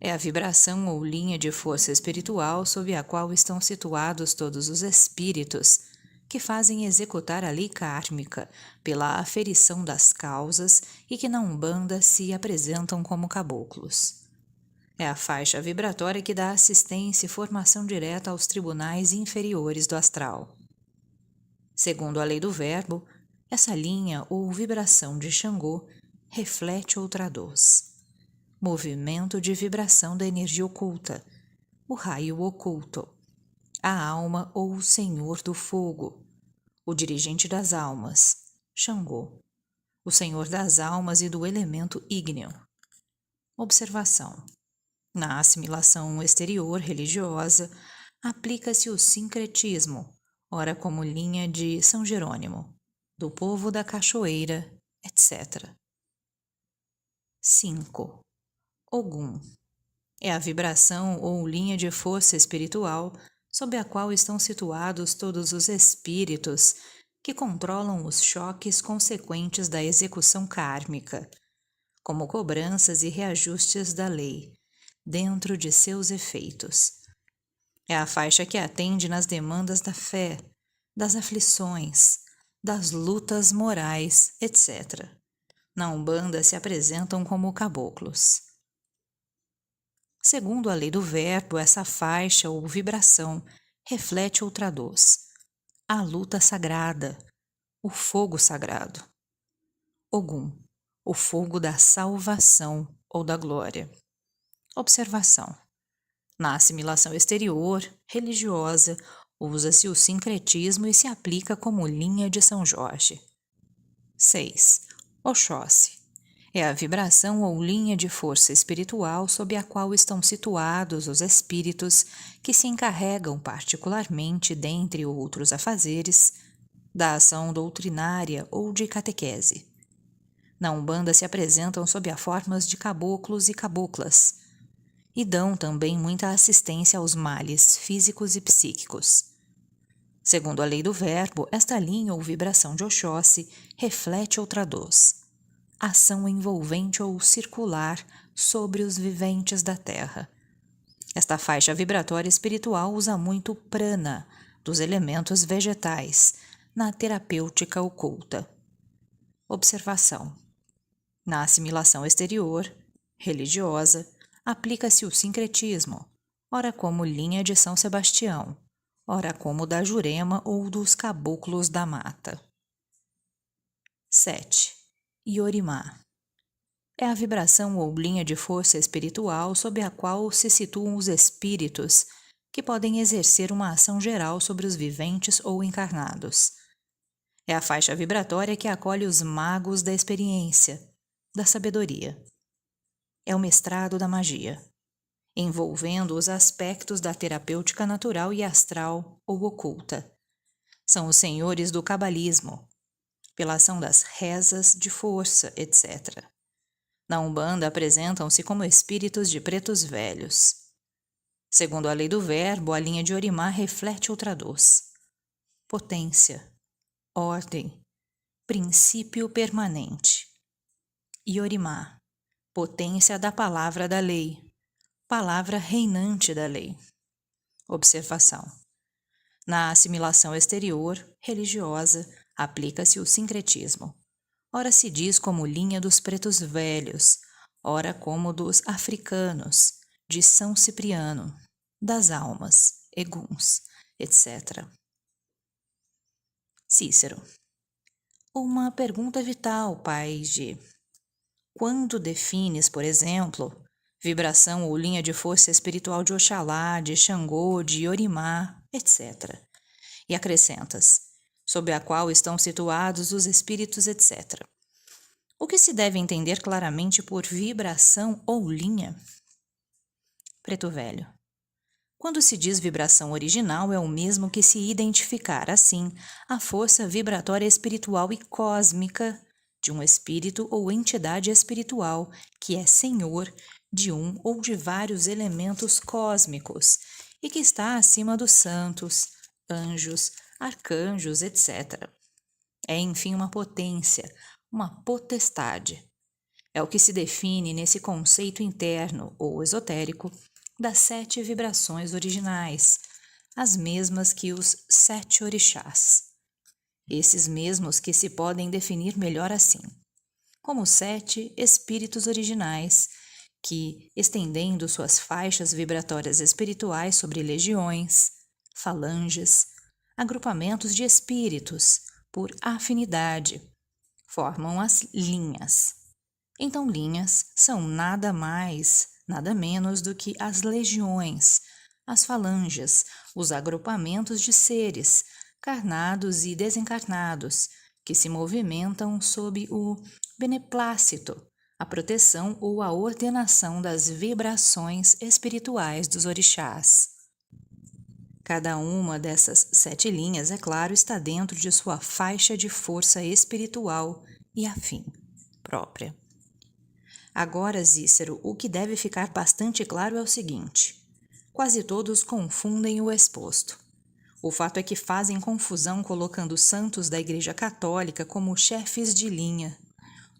É a vibração ou linha de força espiritual sob a qual estão situados todos os espíritos que fazem executar a lei kármica pela aferição das causas e que na Umbanda se apresentam como caboclos. É a faixa vibratória que dá assistência e formação direta aos tribunais inferiores do astral. Segundo a lei do verbo, essa linha ou vibração de Xangô reflete ou traduz movimento de vibração da energia oculta, o raio oculto, a alma ou o senhor do fogo, o dirigente das almas, Xangô, o senhor das almas e do elemento ígneo. Observação. Na assimilação exterior religiosa, aplica-se o sincretismo, ora como linha de São Jerônimo, do povo da cachoeira, etc. 5. Ogum. É a vibração ou linha de força espiritual sob a qual estão situados todos os espíritos que controlam os choques consequentes da execução kármica, como cobranças e reajustes da lei, dentro de seus efeitos. É a faixa que atende nas demandas da fé, das aflições, das lutas morais, etc. Na Umbanda se apresentam como caboclos. Segundo a lei do verbo, essa faixa ou vibração reflete ou traduz a luta sagrada, o fogo sagrado. Ogum, o fogo da salvação ou da glória. Observação. Na assimilação exterior, religiosa, usa-se o sincretismo e se aplica como linha de São Jorge. 6. Oxóssi. É a vibração ou linha de força espiritual sob a qual estão situados os espíritos que se encarregam particularmente, dentre outros afazeres, da ação doutrinária ou de catequese. Na Umbanda se apresentam sob a formas de caboclos e caboclas, e dão também muita assistência aos males físicos e psíquicos. Segundo a lei do verbo, esta linha ou vibração de Oxóssi reflete ou traduz ação envolvente ou circular sobre os viventes da Terra. Esta faixa vibratória espiritual usa muito prana, dos elementos vegetais, na terapêutica oculta. Observação. Na assimilação exterior, religiosa, aplica-se o sincretismo, ora como linha de São Sebastião, ora como da Jurema ou dos caboclos da mata. 7. Iorimá. É a vibração ou linha de força espiritual sob a qual se situam os espíritos que podem exercer uma ação geral sobre os viventes ou encarnados. É a faixa vibratória que acolhe os magos da experiência, da sabedoria. É o mestrado da magia, envolvendo os aspectos da terapêutica natural e astral ou oculta. São os senhores do cabalismo, pela ação das rezas de força, etc. Na Umbanda apresentam-se como espíritos de pretos velhos. Segundo a lei do verbo, a linha de Orimá reflete ou traduz potência, ordem, princípio permanente. Iorimá, potência da palavra da lei, palavra reinante da lei. Observação. Na assimilação exterior, religiosa, aplica-se o sincretismo. Ora se diz como linha dos pretos velhos, ora como dos africanos, de São Cipriano, das almas, eguns, etc. Cícero. Uma pergunta vital, pai G. Quando defines, por exemplo, vibração ou linha de força espiritual de Oxalá, de Xangô, de Orimá, etc. E acrescentas, sob a qual estão situados os espíritos, etc. O que se deve entender claramente por vibração ou linha? Preto Velho. Quando se diz vibração original, é o mesmo que se identificar, assim, a força vibratória espiritual e cósmica de um espírito ou entidade espiritual que é senhor de um ou de vários elementos cósmicos e que está acima dos santos, anjos, arcanjos, etc. É, enfim, uma potência, uma potestade. É o que se define nesse conceito interno ou esotérico das 7 vibrações originais, as mesmas que os 7 orixás. Esses mesmos que se podem definir melhor assim, como 7 espíritos originais que, estendendo suas faixas vibratórias espirituais sobre legiões, falanges, agrupamentos de espíritos, por afinidade, formam as linhas. Então, linhas são nada mais, nada menos do que as legiões, as falanges, os agrupamentos de seres, carnados e desencarnados, que se movimentam sob o beneplácito, a proteção ou a ordenação das vibrações espirituais dos orixás. Cada uma dessas 7 linhas, é claro, está dentro de sua faixa de força espiritual e afim própria. Agora, Cícero, o que deve ficar bastante claro é o seguinte: quase todos confundem o exposto. O fato é que fazem confusão colocando santos da Igreja Católica como chefes de linha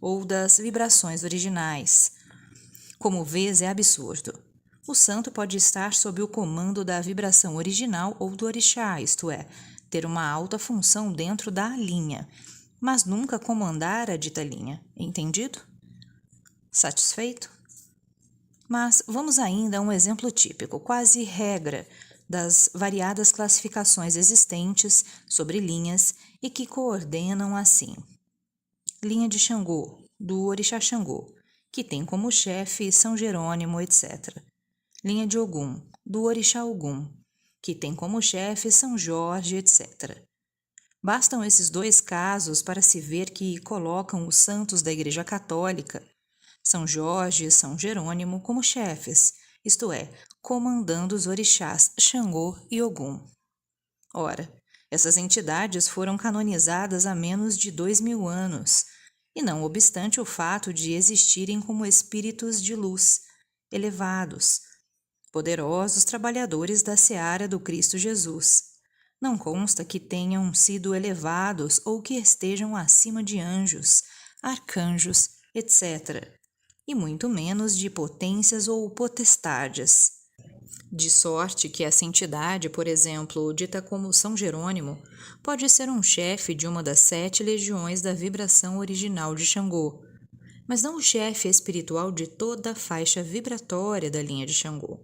ou das vibrações originais. Como vês, é absurdo. O santo pode estar sob o comando da vibração original ou do orixá, isto é, ter uma alta função dentro da linha, mas nunca comandar a dita linha. Entendido? Satisfeito? Mas vamos ainda a um exemplo típico, quase regra, das variadas classificações existentes sobre linhas e que coordenam assim. Linha de Xangô, do orixá Xangô, que tem como chefe São Jerônimo, etc. Linha de Ogum, do orixá Ogum, que tem como chefe São Jorge, etc. Bastam esses 2 casos para se ver que colocam os santos da Igreja Católica, São Jorge e São Jerônimo, como chefes, isto é, comandando os orixás Xangô e Ogum. Ora, essas entidades foram canonizadas há menos de 2000 anos, e não obstante o fato de existirem como espíritos de luz, elevados, poderosos trabalhadores da seara do Cristo Jesus. Não consta que tenham sido elevados ou que estejam acima de anjos, arcanjos, etc., e muito menos de potências ou potestades. De sorte que essa entidade, por exemplo, dita como São Jerônimo, pode ser um chefe de uma das 7 legiões da vibração original de Xangô, mas não o chefe espiritual de toda a faixa vibratória da linha de Xangô.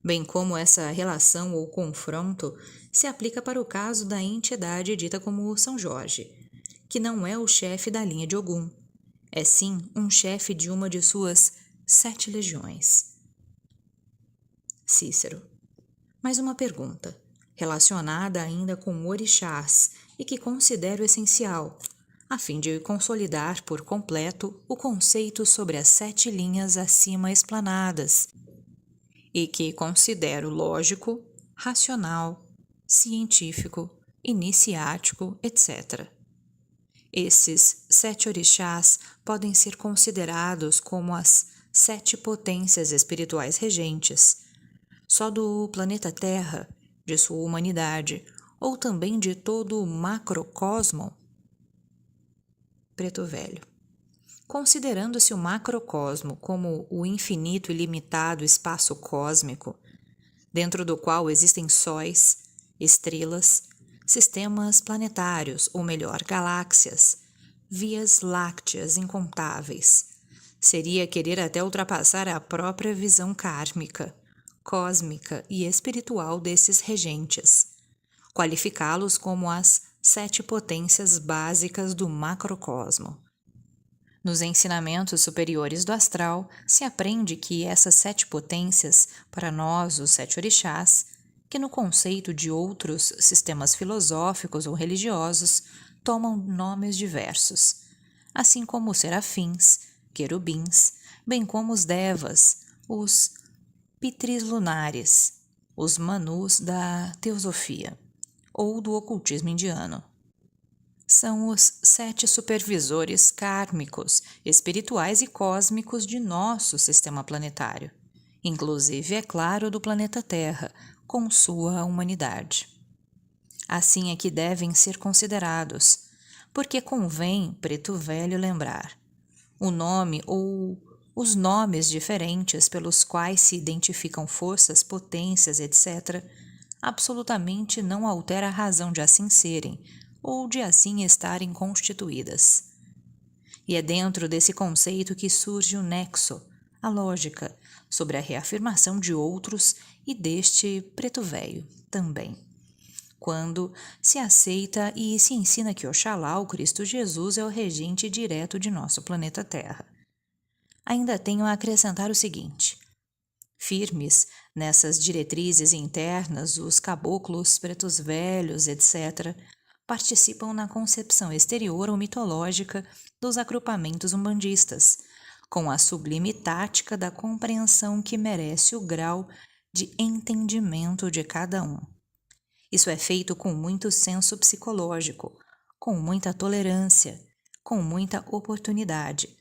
Bem como essa relação ou confronto se aplica para o caso da entidade dita como São Jorge, que não é o chefe da linha de Ogum, é sim um chefe de uma de suas 7 legiões. Cícero. Mais uma pergunta, relacionada ainda com orixás e que considero essencial, a fim de consolidar por completo o conceito sobre as 7 linhas acima explanadas, e que considero lógico, racional, científico, iniciático, etc. Esses 7 orixás podem ser considerados como as 7 potências espirituais regentes, só do planeta Terra, de sua humanidade, ou também de todo o macrocosmo? Preto Velho. Considerando-se o macrocosmo como o infinito e limitado espaço cósmico, dentro do qual existem sóis, estrelas, sistemas planetários, ou melhor, galáxias, vias lácteas incontáveis, seria querer até ultrapassar a própria visão kármica, cósmica e espiritual desses regentes, qualificá-los como as 7 potências básicas do macrocosmo. Nos ensinamentos superiores do astral, se aprende que essas 7 potências, para nós, os 7 orixás, que no conceito de outros sistemas filosóficos ou religiosos, tomam nomes diversos, assim como os serafins, querubins, bem como os devas, os pitris lunares, os manus da teosofia, ou do ocultismo indiano. São os 7 supervisores kármicos, espirituais e cósmicos de nosso sistema planetário, inclusive, é claro, do planeta Terra, com sua humanidade. Assim é que devem ser considerados, porque convém, Preto Velho, lembrar: O nome ou os nomes diferentes pelos quais se identificam forças, potências, etc., absolutamente não altera a razão de assim serem ou de assim estarem constituídas. E é dentro desse conceito que surge o nexo, a lógica, sobre a reafirmação de outros e deste preto velho também. Quando se aceita e se ensina que Oxalá, o Cristo Jesus, é o regente direto de nosso planeta Terra. Ainda tenho a acrescentar o seguinte: firmes nessas diretrizes internas, os caboclos, pretos velhos, etc., participam na concepção exterior ou mitológica dos agrupamentos umbandistas, com a sublime tática da compreensão que merece o grau de entendimento de cada um. Isso é feito com muito senso psicológico, com muita tolerância, com muita oportunidade,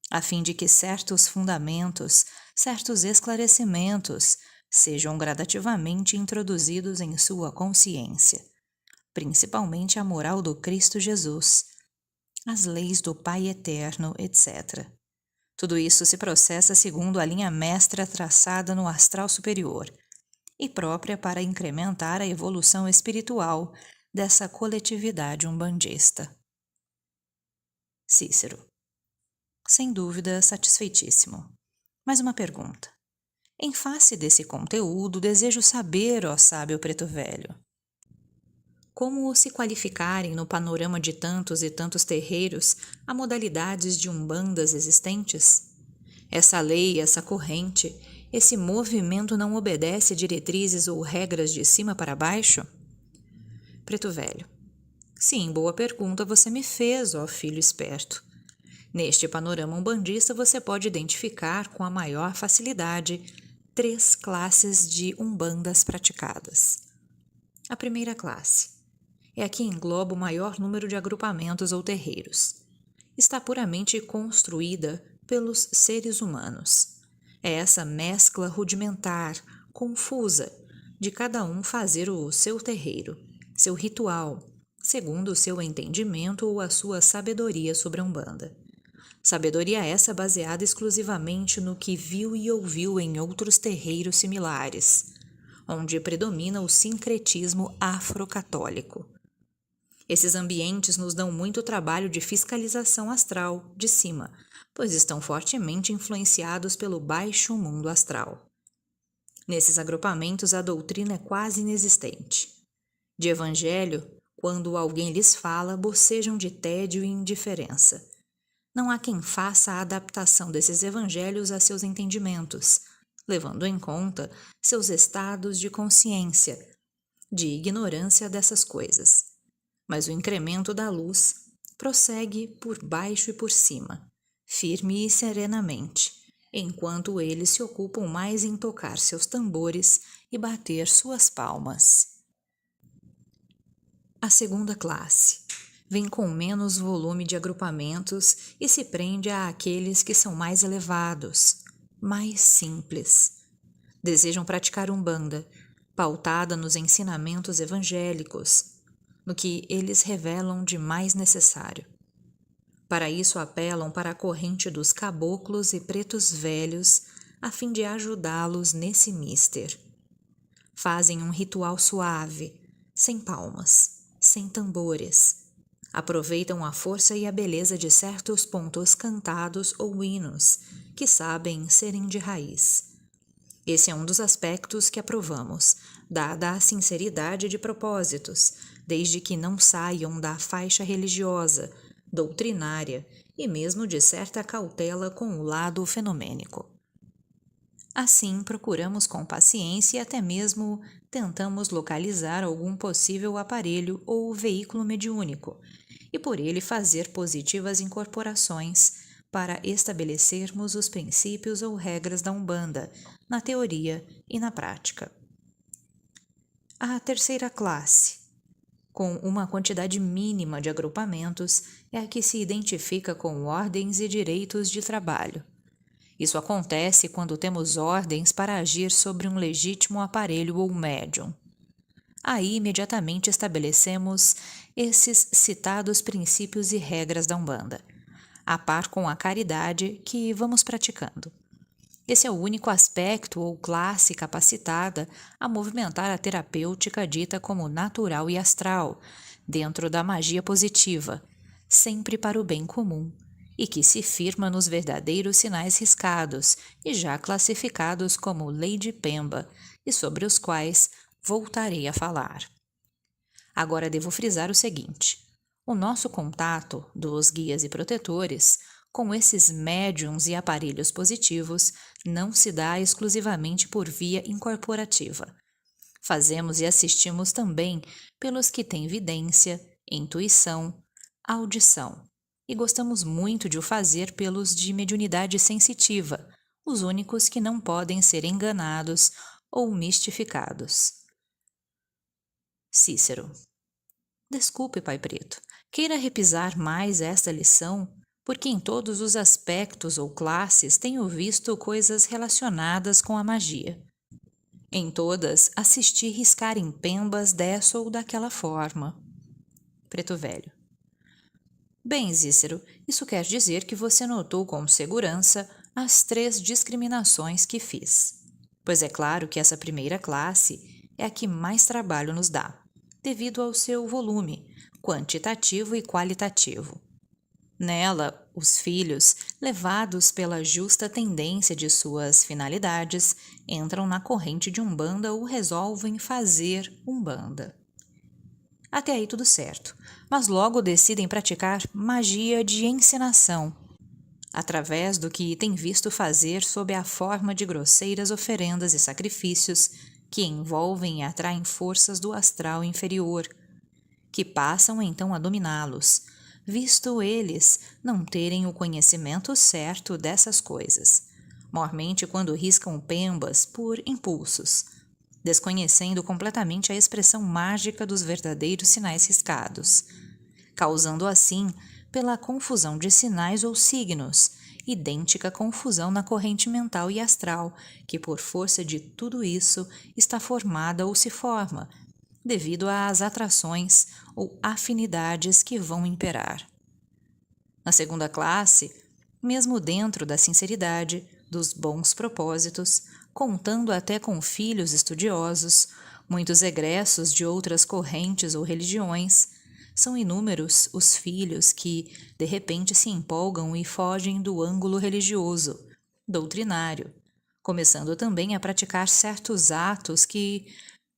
a fim de que certos fundamentos, certos esclarecimentos sejam gradativamente introduzidos em sua consciência, principalmente a moral do Cristo Jesus, as leis do Pai Eterno, etc. Tudo isso se processa segundo a linha mestra traçada no astral superior e própria para incrementar a evolução espiritual dessa coletividade umbandista. Cícero. Sem dúvida, satisfeitíssimo. Mais uma pergunta. Em face desse conteúdo, desejo saber, ó sábio preto velho, como se qualificarem no panorama de tantos e tantos terreiros a modalidades de umbandas existentes? Essa lei, essa corrente, esse movimento não obedece a diretrizes ou regras de cima para baixo? Preto velho. Sim, boa pergunta você me fez, ó filho esperto. Neste panorama umbandista você pode identificar com a maior facilidade 3 classes de umbandas praticadas. A primeira classe é a que engloba o maior número de agrupamentos ou terreiros. Está puramente construída pelos seres humanos. É essa mescla rudimentar, confusa, de cada um fazer o seu terreiro, seu ritual, segundo o seu entendimento ou a sua sabedoria sobre a Umbanda. Sabedoria essa baseada exclusivamente no que viu e ouviu em outros terreiros similares, onde predomina o sincretismo afrocatólico. Esses ambientes nos dão muito trabalho de fiscalização astral, de cima, pois estão fortemente influenciados pelo baixo mundo astral. Nesses agrupamentos a doutrina é quase inexistente. De evangelho, quando alguém lhes fala, bocejam de tédio e indiferença. Não há quem faça a adaptação desses evangelhos a seus entendimentos, levando em conta seus estados de consciência, de ignorância dessas coisas. Mas o incremento da luz prossegue por baixo e por cima, firme e serenamente, enquanto eles se ocupam mais em tocar seus tambores e bater suas palmas. A segunda classe vem com menos volume de agrupamentos e se prende àqueles que são mais elevados, mais simples. Desejam praticar umbanda, pautada nos ensinamentos evangélicos, no que eles revelam de mais necessário. Para isso apelam para a corrente dos caboclos e pretos velhos, a fim de ajudá-los nesse mister. Fazem um ritual suave, sem palmas, sem tambores. Aproveitam a força e a beleza de certos pontos cantados ou hinos, que sabem serem de raiz. Esse é um dos aspectos que aprovamos, dada a sinceridade de propósitos, desde que não saiam da faixa religiosa, doutrinária e mesmo de certa cautela com o lado fenomênico. Assim, procuramos com paciência e até mesmo tentamos localizar algum possível aparelho ou veículo mediúnico, e por ele fazer positivas incorporações para estabelecermos os princípios ou regras da Umbanda, na teoria e na prática. A terceira classe, com uma quantidade mínima de agrupamentos, é a que se identifica com ordens e direitos de trabalho. Isso acontece quando temos ordens para agir sobre um legítimo aparelho ou médium. Aí imediatamente estabelecemos esses citados princípios e regras da Umbanda. a par com a caridade que vamos praticando. Esse é o único aspecto ou classe capacitada a movimentar a terapêutica dita como natural e astral, dentro da magia positiva, sempre para o bem comum, e que se firma nos verdadeiros sinais riscados e já classificados como Lei de Pemba, e sobre os quais voltarei a falar. Agora devo frisar o seguinte: o nosso contato dos guias e protetores com esses médiums e aparelhos positivos não se dá exclusivamente por via incorporativa. Fazemos e assistimos também pelos que têm vidência, intuição, audição, e gostamos muito de o fazer pelos de mediunidade sensitiva, os únicos que não podem ser enganados ou mistificados. Cícero. Desculpe, Pai Preto, queira repisar mais esta lição, porque em todos os aspectos ou classes tenho visto coisas relacionadas com a magia. Em todas assisti riscarem pembas dessa ou daquela forma. Preto Velho. Bem, Cícero, isso quer dizer que você notou com segurança as 3 discriminações que fiz. Pois é claro que essa primeira classe é a que mais trabalho nos dá, devido ao seu volume, quantitativo e qualitativo. Nela, os filhos, levados pela justa tendência de suas finalidades, entram na corrente de Umbanda ou resolvem fazer Umbanda. Até aí tudo certo, mas logo decidem praticar magia de encenação, através do que têm visto fazer sob a forma de grosseiras oferendas e sacrifícios que envolvem e atraem forças do astral inferior, que passam então a dominá-los, visto eles não terem o conhecimento certo dessas coisas, mormente quando riscam pembas por impulsos, desconhecendo completamente a expressão mágica dos verdadeiros sinais riscados, causando assim, pela confusão de sinais ou signos, idêntica confusão na corrente mental e astral, que por força de tudo isso está formada ou se forma, devido às atrações ou afinidades que vão imperar. Na segunda classe, mesmo dentro da sinceridade, dos bons propósitos, contando até com filhos estudiosos, muitos egressos de outras correntes ou religiões, são inúmeros os filhos que, de repente, se empolgam e fogem do ângulo religioso, doutrinário, começando também a praticar certos atos que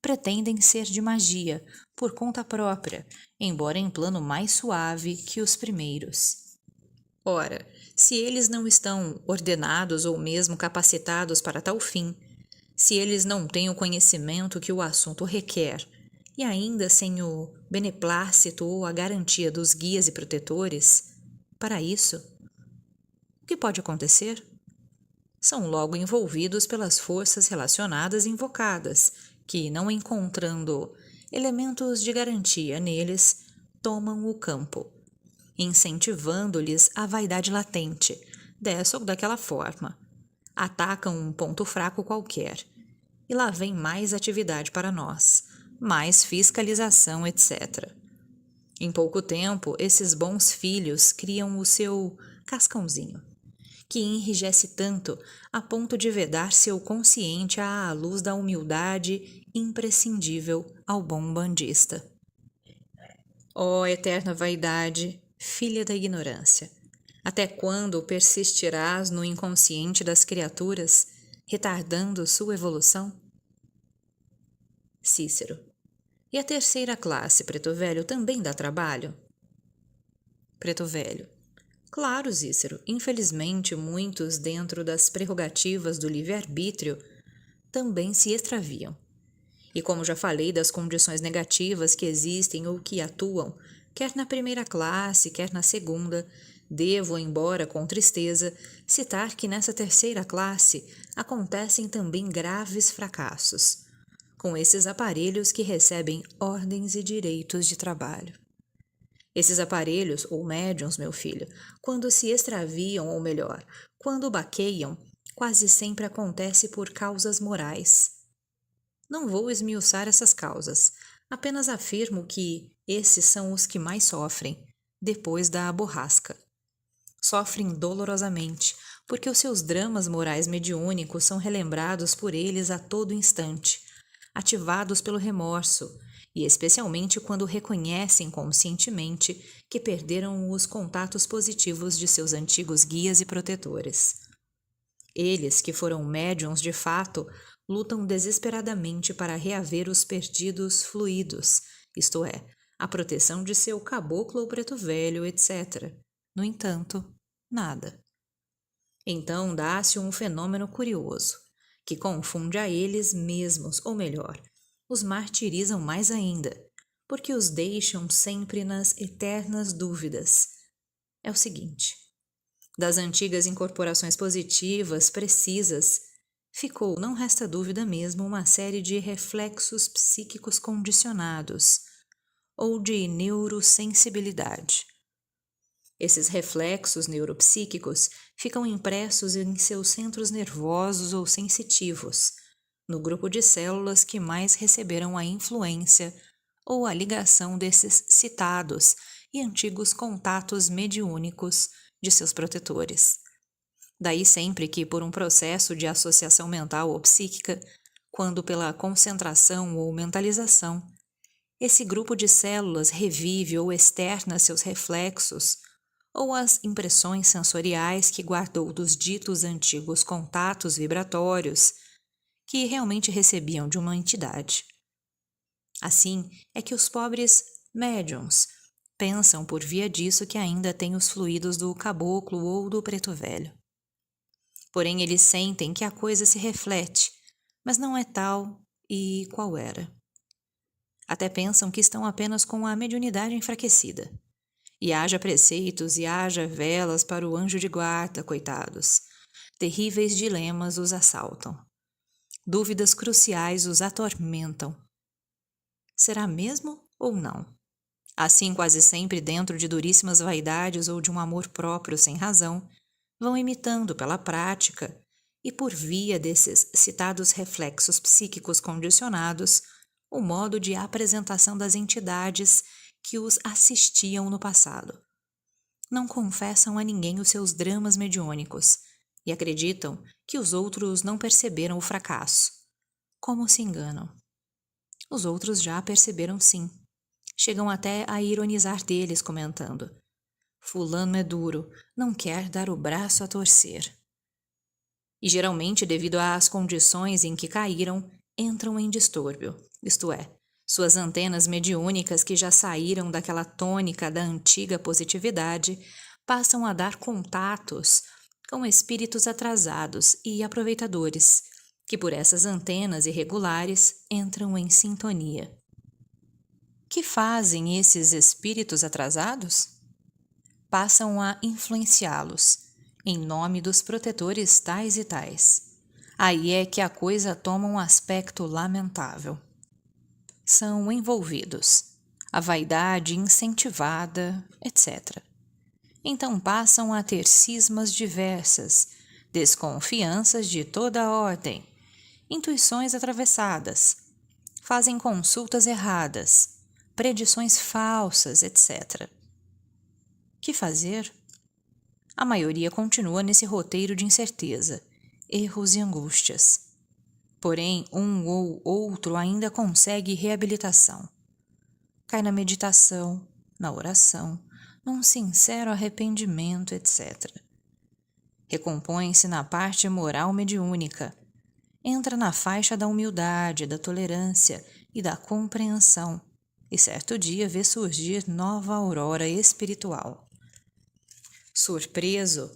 pretendem ser de magia, por conta própria, embora em plano mais suave que os primeiros. Ora, se eles não estão ordenados ou mesmo capacitados para tal fim, se eles não têm o conhecimento que o assunto requer, e ainda sem o beneplácito ou a garantia dos guias e protetores, para isso, o que pode acontecer? São logo envolvidos pelas forças relacionadas e invocadas, que, não encontrando elementos de garantia neles, tomam o campo, incentivando-lhes a vaidade latente, dessa ou daquela forma. Atacam um ponto fraco qualquer, e lá vem mais atividade para nós, mais fiscalização, etc. Em pouco tempo, esses bons filhos criam o seu cascãozinho, que enrijece tanto a ponto de vedar seu consciente à luz da humildade imprescindível ao bom bandista. Ó eterna vaidade, filha da ignorância, até quando persistirás no inconsciente das criaturas, retardando sua evolução? Cícero. E a terceira classe, Preto Velho, também dá trabalho? Preto Velho. Claro, Cícero, infelizmente muitos dentro das prerrogativas do livre-arbítrio também se extraviam. E como já falei das condições negativas que existem ou que atuam, quer na primeira classe, quer na segunda, devo, embora com tristeza, citar que nessa terceira classe acontecem também graves fracassos, com esses aparelhos que recebem ordens e direitos de trabalho. Esses aparelhos, ou médiuns, meu filho, quando se extraviam, ou melhor, quando baqueiam, quase sempre acontece por causas morais. Não vou esmiuçar essas causas, apenas afirmo que esses são os que mais sofrem, depois da borrasca. sofrem dolorosamente, porque os seus dramas morais mediúnicos são relembrados por eles a todo instante, ativados pelo remorso, e especialmente quando reconhecem conscientemente que perderam os contatos positivos de seus antigos guias e protetores. Eles, que foram médiuns de fato, lutam desesperadamente para reaver os perdidos fluidos, isto é, a proteção de seu caboclo ou preto velho, etc. No entanto, nada. Então dá-se um fenômeno curioso, que confunde a eles mesmos, ou melhor, os martirizam mais ainda, porque os deixam sempre nas eternas dúvidas. É o seguinte: das antigas incorporações positivas, precisas, ficou, não resta dúvida mesmo, uma série de reflexos psíquicos condicionados, ou de neurosensibilidade. Esses reflexos neuropsíquicos ficam impressos em seus centros nervosos ou sensitivos, no grupo de células que mais receberam a influência ou a ligação desses citados e antigos contatos mediúnicos de seus protetores. Daí sempre que, por um processo de associação mental ou psíquica, quando pela concentração ou mentalização, esse grupo de células revive ou externa seus reflexos ou as impressões sensoriais que guardou dos ditos antigos contatos vibratórios que realmente recebiam de uma entidade. Assim é que os pobres médiuns pensam por via disso que ainda têm os fluidos do caboclo ou do preto velho. Porém, eles sentem que a coisa se reflete, mas não é tal e qual era. Até pensam que estão apenas com a mediunidade enfraquecida. E haja preceitos e haja velas para o anjo de guarda, coitados. Terríveis dilemas os assaltam. Dúvidas cruciais os atormentam. Será mesmo ou não? Assim, quase sempre dentro de duríssimas vaidades ou de um amor próprio sem razão, vão imitando pela prática e por via desses citados reflexos psíquicos condicionados o modo de apresentação das entidades que os assistiam no passado. Não confessam a ninguém os seus dramas mediúnicos e acreditam que os outros não perceberam o fracasso. Como se enganam? Os outros já perceberam sim. Chegam até a ironizar deles, comentando: fulano é duro, não quer dar o braço a torcer. E geralmente, devido às condições em que caíram, entram em distúrbio, isto é, suas antenas mediúnicas que já saíram daquela tônica da antiga positividade passam a dar contatos com espíritos atrasados e aproveitadores, que por essas antenas irregulares entram em sintonia. Que fazem esses espíritos atrasados? Passam a influenciá-los, em nome dos protetores tais e tais. Aí é que a coisa toma um aspecto lamentável. São envolvidos, a vaidade incentivada, etc. Então passam a ter cismas diversas, desconfianças de toda a ordem, intuições atravessadas, fazem consultas erradas, predições falsas, etc. Que fazer? A maioria continua nesse roteiro de incerteza, erros e angústias. Porém, um ou outro ainda consegue reabilitação. Cai na meditação, na oração, num sincero arrependimento, etc. Recompõe-se na parte moral mediúnica. Entra na faixa da humildade, da tolerância e da compreensão, e certo dia vê surgir nova aurora espiritual. Surpreso,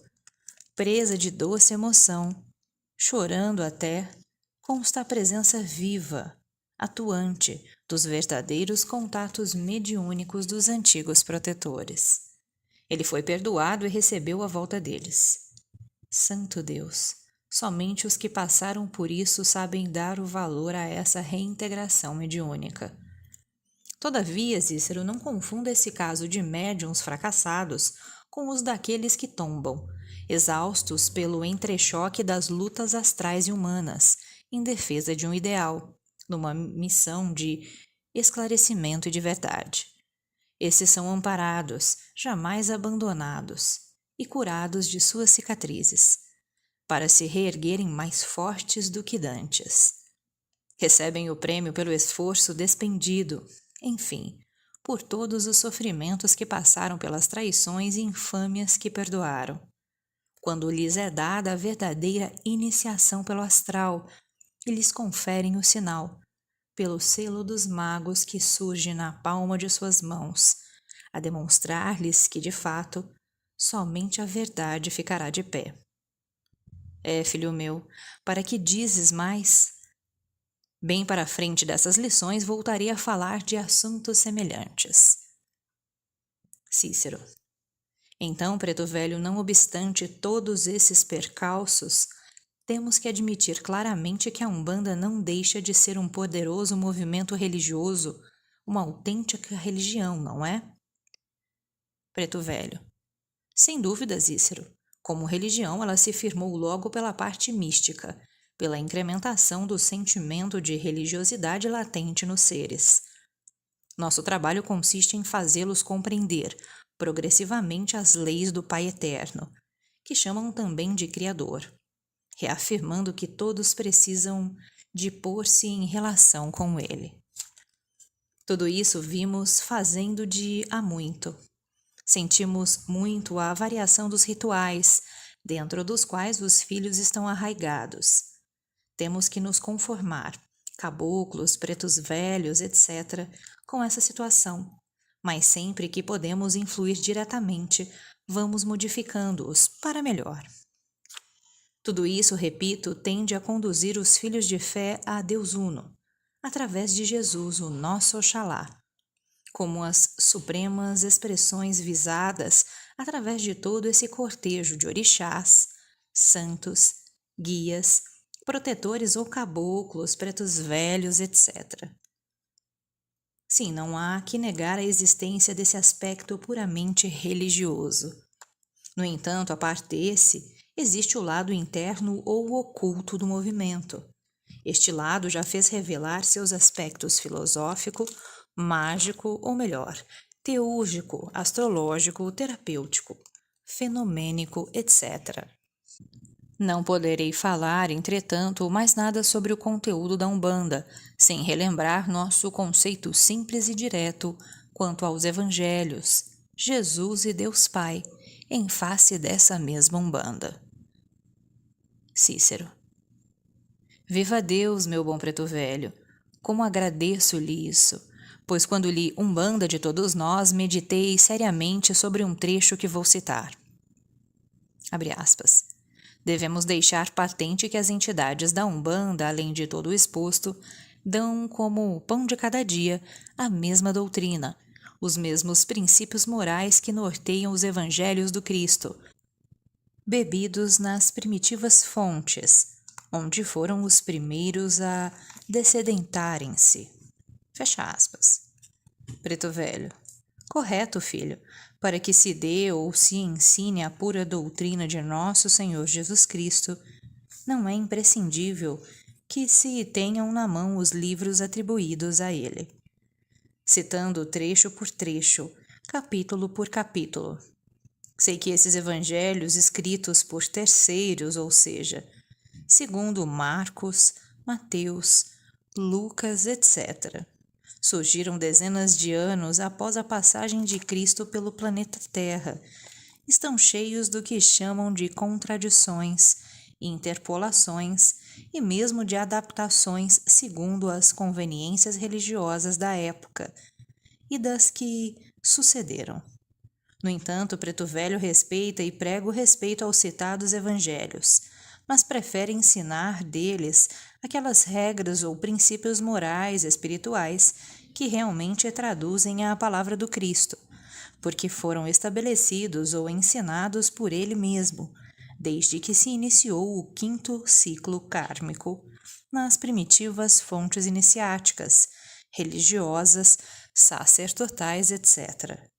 presa de doce emoção, chorando até, consta a presença viva, atuante, dos verdadeiros contatos mediúnicos dos antigos protetores. Ele foi perdoado e recebeu a volta deles. Santo Deus, somente os que passaram por isso sabem dar o valor a essa reintegração mediúnica. Todavia, Cícero não confunda esse caso de médiuns fracassados com os daqueles que tombam, exaustos pelo entrechoque das lutas astrais e humanas, em defesa de um ideal, numa missão de esclarecimento e de verdade. Esses são amparados, jamais abandonados, e curados de suas cicatrizes, para se reerguerem mais fortes do que dantes. Recebem o prêmio pelo esforço despendido, enfim, por todos os sofrimentos que passaram, pelas traições e infâmias que perdoaram. Quando lhes é dada a verdadeira iniciação pelo astral, e lhes conferem o sinal, pelo selo dos magos que surge na palma de suas mãos, a demonstrar-lhes que, de fato, somente a verdade ficará de pé. Filho meu, para que dizes mais? Bem para a frente dessas lições voltarei a falar de assuntos semelhantes. Cícero. Então, Preto Velho, não obstante todos esses percalços, temos que admitir claramente que a Umbanda não deixa de ser um poderoso movimento religioso, uma autêntica religião, não é? Preto Velho. Sem dúvida, Cícero. Como religião, ela se firmou logo pela parte mística, pela incrementação do sentimento de religiosidade latente nos seres. Nosso trabalho consiste em fazê-los compreender progressivamente as leis do Pai Eterno, que chamam também de Criador, reafirmando que todos precisam de pôr-se em relação com Ele. Tudo isso vimos fazendo de há muito. Sentimos muito a variação dos rituais, dentro dos quais os filhos estão arraigados. Temos que nos conformar, caboclos, pretos velhos, etc., com essa situação, mas sempre que podemos influir diretamente, vamos modificando-os para melhor. Tudo isso, repito, tende a conduzir os filhos de fé a Deus Uno, através de Jesus, o nosso Oxalá, como as supremas expressões visadas através de todo esse cortejo de orixás, santos, guias, protetores ou caboclos, pretos velhos, etc. Sim, não há que negar a existência desse aspecto puramente religioso. No entanto, a parte desse, existe o lado interno ou oculto do movimento. Este lado já fez revelar seus aspectos filosófico, mágico, ou melhor, teúrgico, astrológico, terapêutico, fenomênico, etc. Não poderei falar, entretanto, mais nada sobre o conteúdo da Umbanda, sem relembrar nosso conceito simples e direto quanto aos Evangelhos, Jesus e Deus Pai, em face dessa mesma Umbanda. Cícero. Viva Deus, meu bom preto velho! Como agradeço-lhe isso, pois quando li Umbanda de Todos Nós, meditei seriamente sobre um trecho que vou citar. Abre aspas. Devemos deixar patente que as entidades da Umbanda, além de todo o exposto, dão como pão de cada dia a mesma doutrina, os mesmos princípios morais que norteiam os evangelhos do Cristo, bebidos nas primitivas fontes, onde foram os primeiros a dessedentarem-se. Fecha aspas. Preto Velho. Correto, filho, para que se dê ou se ensine a pura doutrina de nosso Senhor Jesus Cristo, não é imprescindível que se tenham na mão os livros atribuídos a ele. Citando trecho por trecho, capítulo por capítulo. Sei que esses evangelhos escritos por terceiros, ou seja, segundo Marcos, Mateus, Lucas, etc., surgiram dezenas de anos após a passagem de Cristo pelo planeta Terra. Estão cheios do que chamam de contradições, interpolações e mesmo de adaptações segundo as conveniências religiosas da época e das que sucederam. No entanto, Preto Velho respeita e prega o respeito aos citados evangelhos, mas prefere ensinar deles aquelas regras ou princípios morais espirituais que realmente traduzem a palavra do Cristo, porque foram estabelecidos ou ensinados por ele mesmo, desde que se iniciou o 5º ciclo kármico, nas primitivas fontes iniciáticas, religiosas, sacerdotais, etc.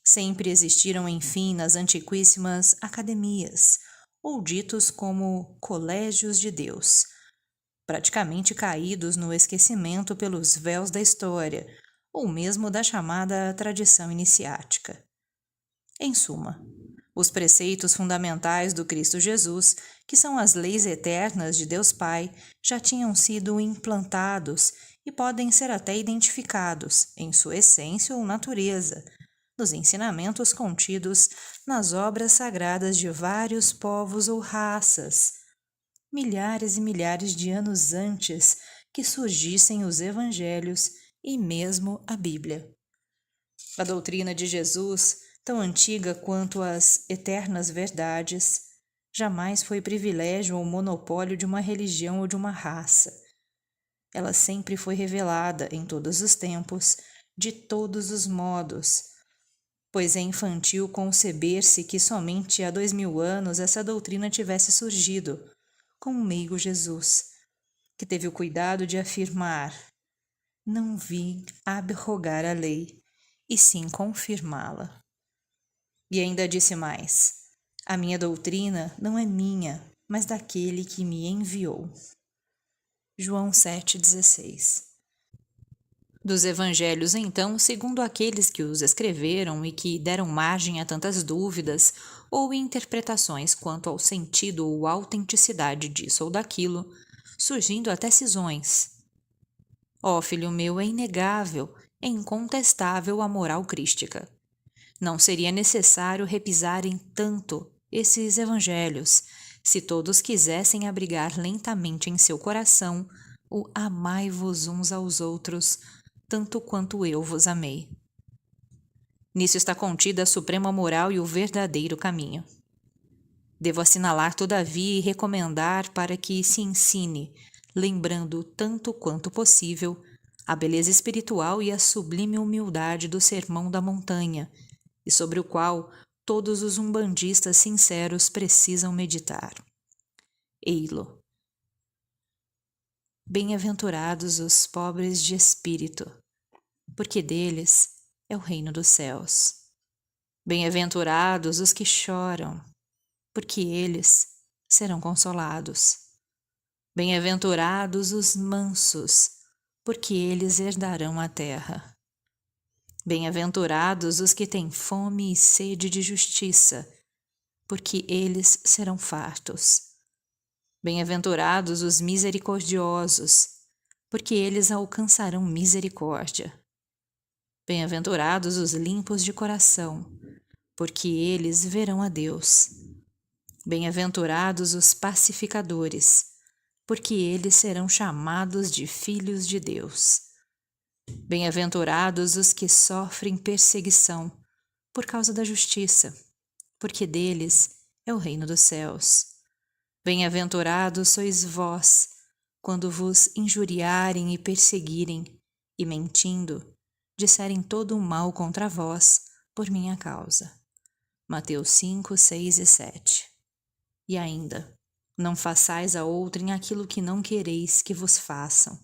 Sempre existiram, enfim, nas antiquíssimas academias, ou ditos como colégios de Deus, praticamente caídos no esquecimento pelos véus da história, ou mesmo da chamada tradição iniciática. Em suma, os preceitos fundamentais do Cristo Jesus, que são as leis eternas de Deus Pai, já tinham sido implantados e podem ser até identificados, em sua essência ou natureza, nos ensinamentos contidos nas obras sagradas de vários povos ou raças, milhares e milhares de anos antes que surgissem os Evangelhos e mesmo a Bíblia. A doutrina de Jesus, tão antiga quanto as eternas verdades, jamais foi privilégio ou monopólio de uma religião ou de uma raça. Ela sempre foi revelada em todos os tempos, de todos os modos, pois é infantil conceber-se que somente há 2000 anos essa doutrina tivesse surgido, com o meigo Jesus, que teve o cuidado de afirmar: não vim abrogar a lei, e sim confirmá-la. E ainda disse mais: a minha doutrina não é minha, mas daquele que me enviou. João 7,16. Dos evangelhos, então, segundo aqueles que os escreveram e que deram margem a tantas dúvidas ou interpretações quanto ao sentido ou autenticidade disso ou daquilo, surgindo até cisões. Ó, filho meu, é inegável, é incontestável a moral crística. Não seria necessário repisarem tanto esses evangelhos, se todos quisessem abrigar lentamente em seu coração o amai-vos uns aos outros, tanto quanto eu vos amei. Nisso está contida a suprema moral e o verdadeiro caminho. Devo assinalar, todavia, e recomendar para que se ensine, lembrando tanto quanto possível a beleza espiritual e a sublime humildade do Sermão da Montanha, e sobre o qual todos os umbandistas sinceros precisam meditar. Ei-lo. Bem-aventurados os pobres de espírito, porque deles é o reino dos céus. Bem-aventurados os que choram, porque eles serão consolados. Bem-aventurados os mansos, porque eles herdarão a terra. Bem-aventurados os que têm fome e sede de justiça, porque eles serão fartos. Bem-aventurados os misericordiosos, porque eles alcançarão misericórdia. Bem-aventurados os limpos de coração, porque eles verão a Deus. Bem-aventurados os pacificadores, porque eles serão chamados de filhos de Deus. Bem-aventurados os que sofrem perseguição por causa da justiça, porque deles é o reino dos céus. Bem-aventurados sois vós, quando vos injuriarem e perseguirem, e mentindo, disserem todo o mal contra vós por minha causa. Mateus 5, 6 e 7. E ainda, não façais a outrem aquilo que não quereis que vos façam.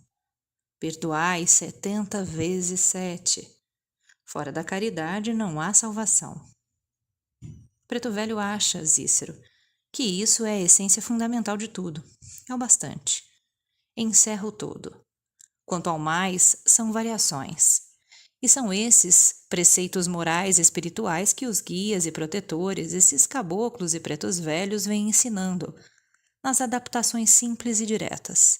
Perdoai 70 vezes 7. Fora da caridade não há salvação. Preto Velho acha, Cícero, que isso é a essência fundamental de tudo. É o bastante. Encerra o todo. Quanto ao mais, são variações. E são esses preceitos morais e espirituais que os guias e protetores, esses caboclos e pretos velhos, vêm ensinando, nas adaptações simples e diretas,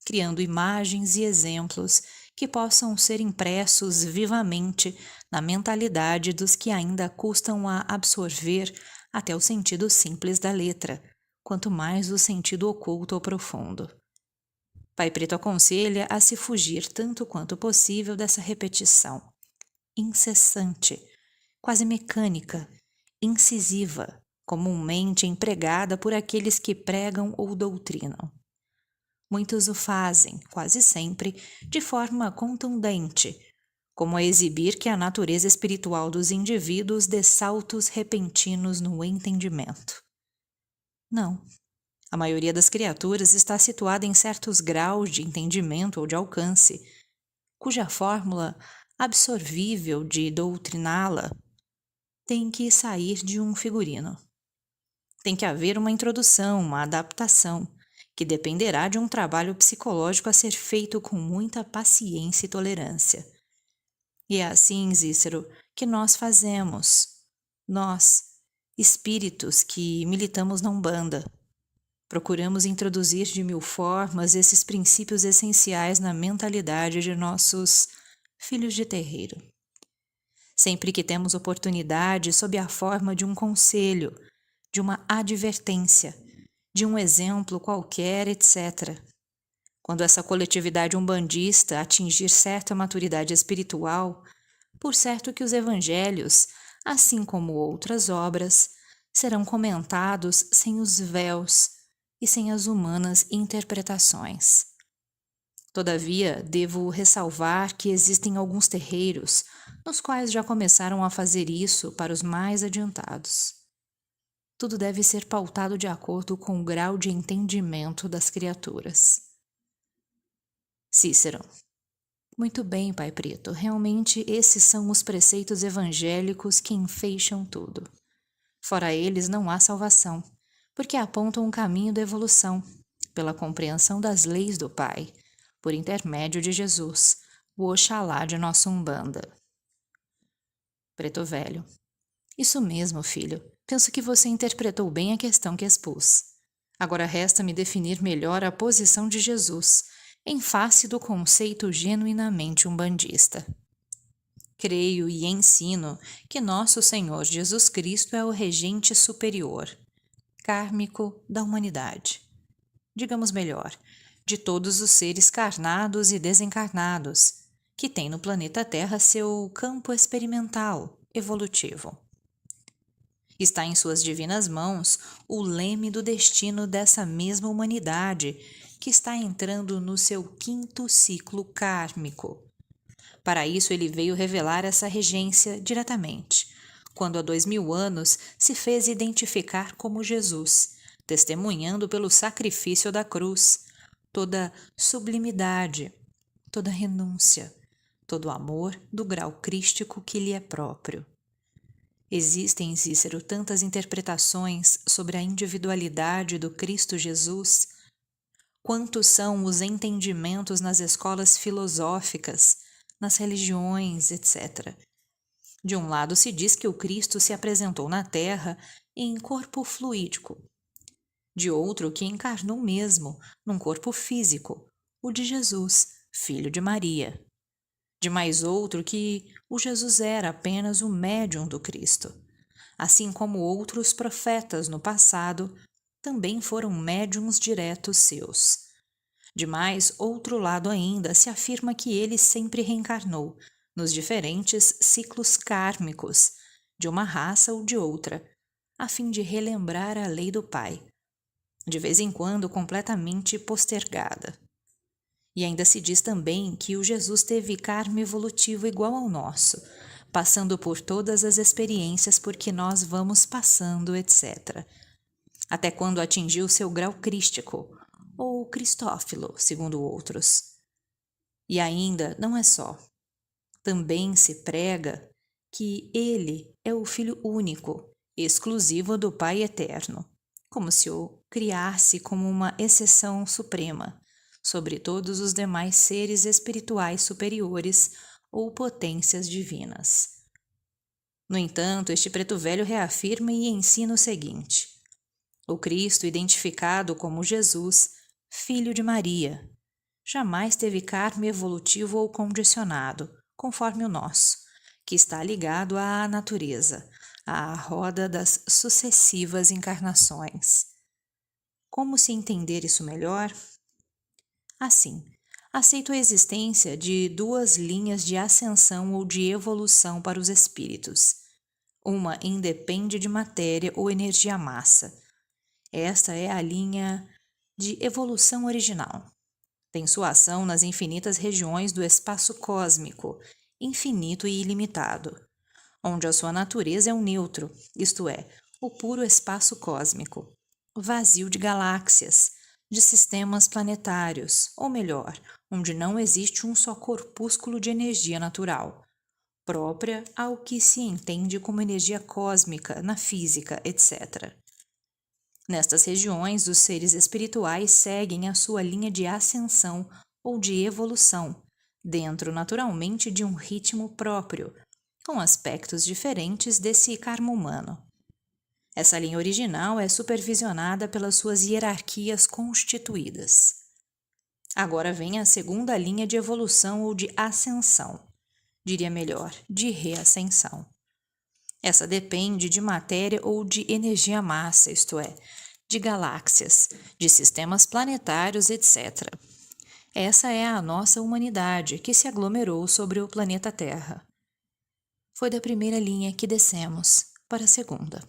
criando imagens e exemplos que possam ser impressos vivamente na mentalidade dos que ainda custam a absorver até o sentido simples da letra, quanto mais o sentido oculto ou profundo. Pai Preto aconselha a se fugir tanto quanto possível dessa repetição, incessante, quase mecânica, incisiva, comumente empregada por aqueles que pregam ou doutrinam. Muitos o fazem, quase sempre, de forma contundente, como a exibir que a natureza espiritual dos indivíduos dê saltos repentinos no entendimento. Não. A maioria das criaturas está situada em certos graus de entendimento ou de alcance, cuja fórmula absorvível de doutriná-la tem que sair de um figurino. Tem que haver uma introdução, uma adaptação, que dependerá de um trabalho psicológico a ser feito com muita paciência e tolerância. E é assim, Cícero, que nós fazemos. Nós, espíritos que militamos na Umbanda, procuramos introduzir de mil formas esses princípios essenciais na mentalidade de nossos filhos de terreiro. Sempre que temos oportunidade, sob a forma de um conselho, de uma advertência, de um exemplo qualquer, etc. Quando essa coletividade umbandista atingir certa maturidade espiritual, por certo que os evangelhos, assim como outras obras, serão comentados sem os véus e sem as humanas interpretações. Todavia, devo ressalvar que existem alguns terreiros nos quais já começaram a fazer isso para os mais adiantados. Tudo deve ser pautado de acordo com o grau de entendimento das criaturas. Cícero. Muito bem, Pai Preto, realmente esses são os preceitos evangélicos que enfeixam tudo. Fora eles não há salvação, porque apontam um caminho da evolução, pela compreensão das leis do Pai, por intermédio de Jesus, o Oxalá de nossa Umbanda. Preto Velho. Isso mesmo, filho. Penso que você interpretou bem a questão que expus. Agora resta-me definir melhor a posição de Jesus, em face do conceito genuinamente umbandista. Creio e ensino que nosso Senhor Jesus Cristo é o regente superior, kármico da humanidade. Digamos melhor, de todos os seres carnados e desencarnados, que tem no planeta Terra seu campo experimental, evolutivo. Está em suas divinas mãos o leme do destino dessa mesma humanidade que está entrando no seu 5º ciclo kármico. Para isso ele veio revelar essa regência diretamente, quando há 2000 anos se fez identificar como Jesus, testemunhando pelo sacrifício da cruz, toda sublimidade, toda renúncia, todo amor do grau crístico que lhe é próprio. Existem, Cícero, tantas interpretações sobre a individualidade do Cristo Jesus. Quantos são os entendimentos nas escolas filosóficas, nas religiões, etc. De um lado se diz que o Cristo se apresentou na Terra em corpo fluídico. De outro que encarnou mesmo, num corpo físico, o de Jesus, filho de Maria. De mais outro que o Jesus era apenas o médium do Cristo, assim como outros profetas no passado também foram médiums diretos seus. De mais outro lado ainda se afirma que ele sempre reencarnou nos diferentes ciclos kármicos de uma raça ou de outra, a fim de relembrar a lei do Pai, de vez em quando completamente postergada. E ainda se diz também que o Jesus teve karma evolutivo igual ao nosso, passando por todas as experiências por que nós vamos passando, etc. Até quando atingiu seu grau crístico, ou cristófilo, segundo outros. E ainda não é só. Também se prega que ele é o Filho único, exclusivo do Pai Eterno, como se o criasse como uma exceção suprema sobre todos os demais seres espirituais superiores ou potências divinas. No entanto, este preto velho reafirma e ensina o seguinte: o Cristo, identificado como Jesus, filho de Maria, jamais teve karma evolutivo ou condicionado, conforme o nosso, que está ligado à natureza, à roda das sucessivas encarnações. Como se entender isso melhor? Assim, aceito a existência de 2 linhas de ascensão ou de evolução para os espíritos. Uma independe de matéria ou energia-massa. Esta é a linha de evolução original. Tem sua ação nas infinitas regiões do espaço cósmico, infinito e ilimitado, onde a sua natureza é um neutro, isto é, o puro espaço cósmico, vazio de galáxias, de sistemas planetários, ou melhor, onde não existe um só corpúsculo de energia natural, própria ao que se entende como energia cósmica na física, etc. Nestas regiões, os seres espirituais seguem a sua linha de ascensão ou de evolução, dentro naturalmente de um ritmo próprio, com aspectos diferentes desse karma humano. Essa linha original é supervisionada pelas suas hierarquias constituídas. Agora vem a segunda linha de evolução ou de ascensão, diria melhor, de reascensão. Essa depende de matéria ou de energia-massa, isto é, de galáxias, de sistemas planetários, etc. Essa é a nossa humanidade que se aglomerou sobre o planeta Terra. Foi da primeira linha que descemos para a segunda.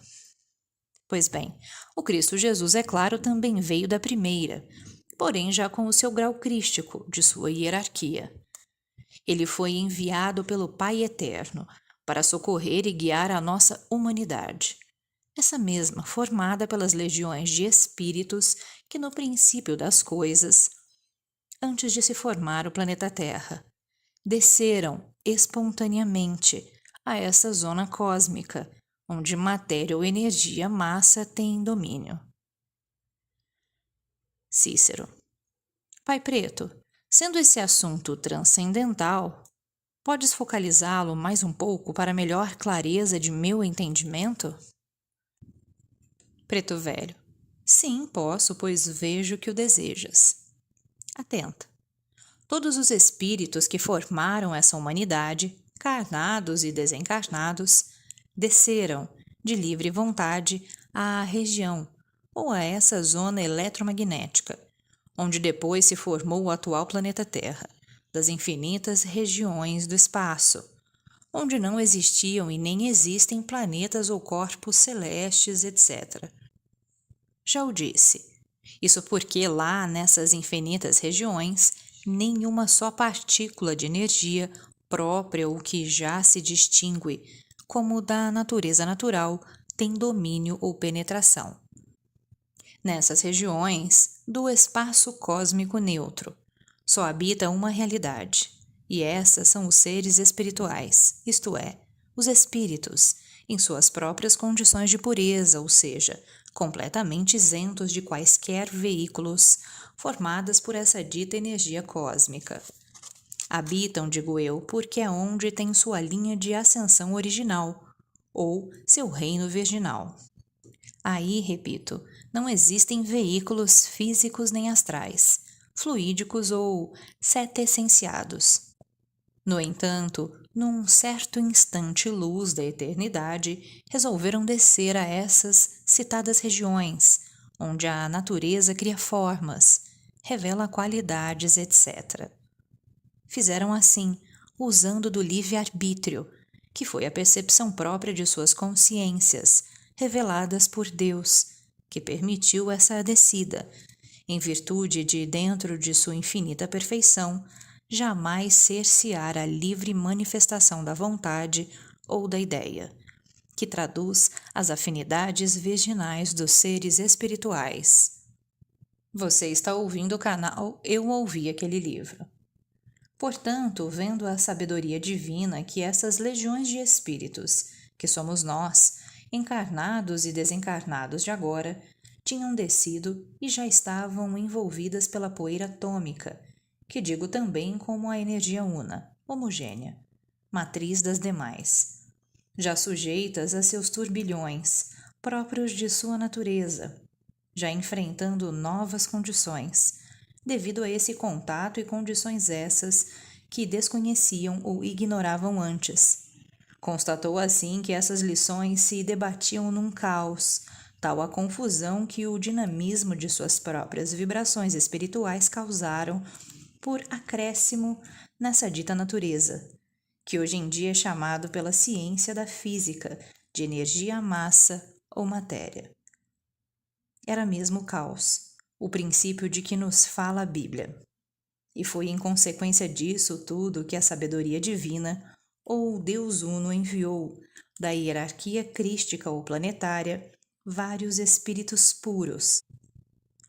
Pois bem, o Cristo Jesus, é claro, também veio da primeira, porém já com o seu grau crístico de sua hierarquia. Ele foi enviado pelo Pai Eterno para socorrer e guiar a nossa humanidade, essa mesma formada pelas legiões de espíritos que no princípio das coisas, antes de se formar o planeta Terra, desceram espontaneamente a essa zona cósmica, onde matéria ou energia massa tem domínio. Cícero. Pai Preto, sendo esse assunto transcendental, podes focalizá-lo mais um pouco para melhor clareza de meu entendimento? Preto Velho. Sim, posso, pois vejo que o desejas. Atenta. Todos os espíritos que formaram essa humanidade, carnados e desencarnados, desceram, de livre vontade, à região, ou a essa zona eletromagnética, onde depois se formou o atual planeta Terra, das infinitas regiões do espaço, onde não existiam e nem existem planetas ou corpos celestes, etc. Já o disse. Isso porque lá, nessas infinitas regiões, nenhuma só partícula de energia própria ou que já se distingue como da natureza natural tem domínio ou penetração. Nessas regiões do espaço cósmico neutro, só habita uma realidade, e essas são os seres espirituais, isto é, os espíritos, em suas próprias condições de pureza, ou seja, completamente isentos de quaisquer veículos formadas por essa dita energia cósmica. Habitam, digo eu, porque é onde tem sua linha de ascensão original, ou seu reino virginal. Aí, repito, não existem veículos físicos nem astrais, fluídicos ou setessenciados. No entanto, num certo instante luz da eternidade, resolveram descer a essas citadas regiões, onde a natureza cria formas, revela qualidades, etc. Fizeram assim, usando do livre-arbítrio, que foi a percepção própria de suas consciências, reveladas por Deus, que permitiu essa descida, em virtude de, dentro de sua infinita perfeição, jamais cercear a livre manifestação da vontade ou da ideia, que traduz as afinidades virginais dos seres espirituais. Você está ouvindo o canal Eu Ouvi Aquele Livro. Portanto, vendo a sabedoria divina que essas legiões de espíritos, que somos nós, encarnados e desencarnados de agora, tinham descido e já estavam envolvidas pela poeira atômica, que digo também como a energia una, homogênea, matriz das demais, já sujeitas a seus turbilhões, próprios de sua natureza, já enfrentando novas condições, devido a esse contato e condições essas que desconheciam ou ignoravam antes. Constatou assim que essas lições se debatiam num caos, tal a confusão que o dinamismo de suas próprias vibrações espirituais causaram por acréscimo nessa dita natureza, que hoje em dia é chamado pela ciência da física de energia, massa ou matéria. Era mesmo o caos, o princípio de que nos fala a Bíblia. E foi em consequência disso tudo que a sabedoria divina, ou Deus Uno, enviou, da hierarquia crística ou planetária, vários espíritos puros,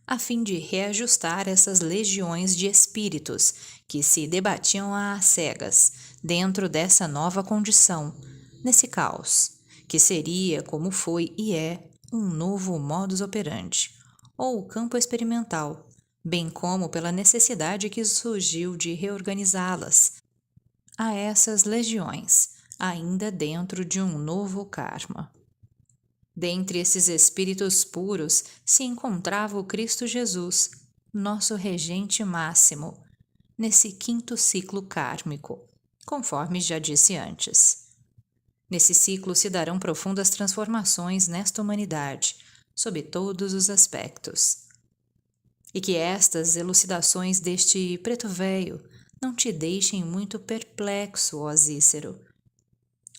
a fim de reajustar essas legiões de espíritos que se debatiam às cegas dentro dessa nova condição, nesse caos, que seria, como foi e é, um novo modus operandi, ou campo experimental, bem como pela necessidade que surgiu de reorganizá-las, a essas legiões, ainda dentro de um novo karma. Dentre esses espíritos puros se encontrava o Cristo Jesus, nosso regente máximo, nesse quinto ciclo kármico, conforme já disse antes. Nesse ciclo se darão profundas transformações nesta humanidade, sob todos os aspectos. E que estas elucidações deste preto véio não te deixem muito perplexo, ó Cícero.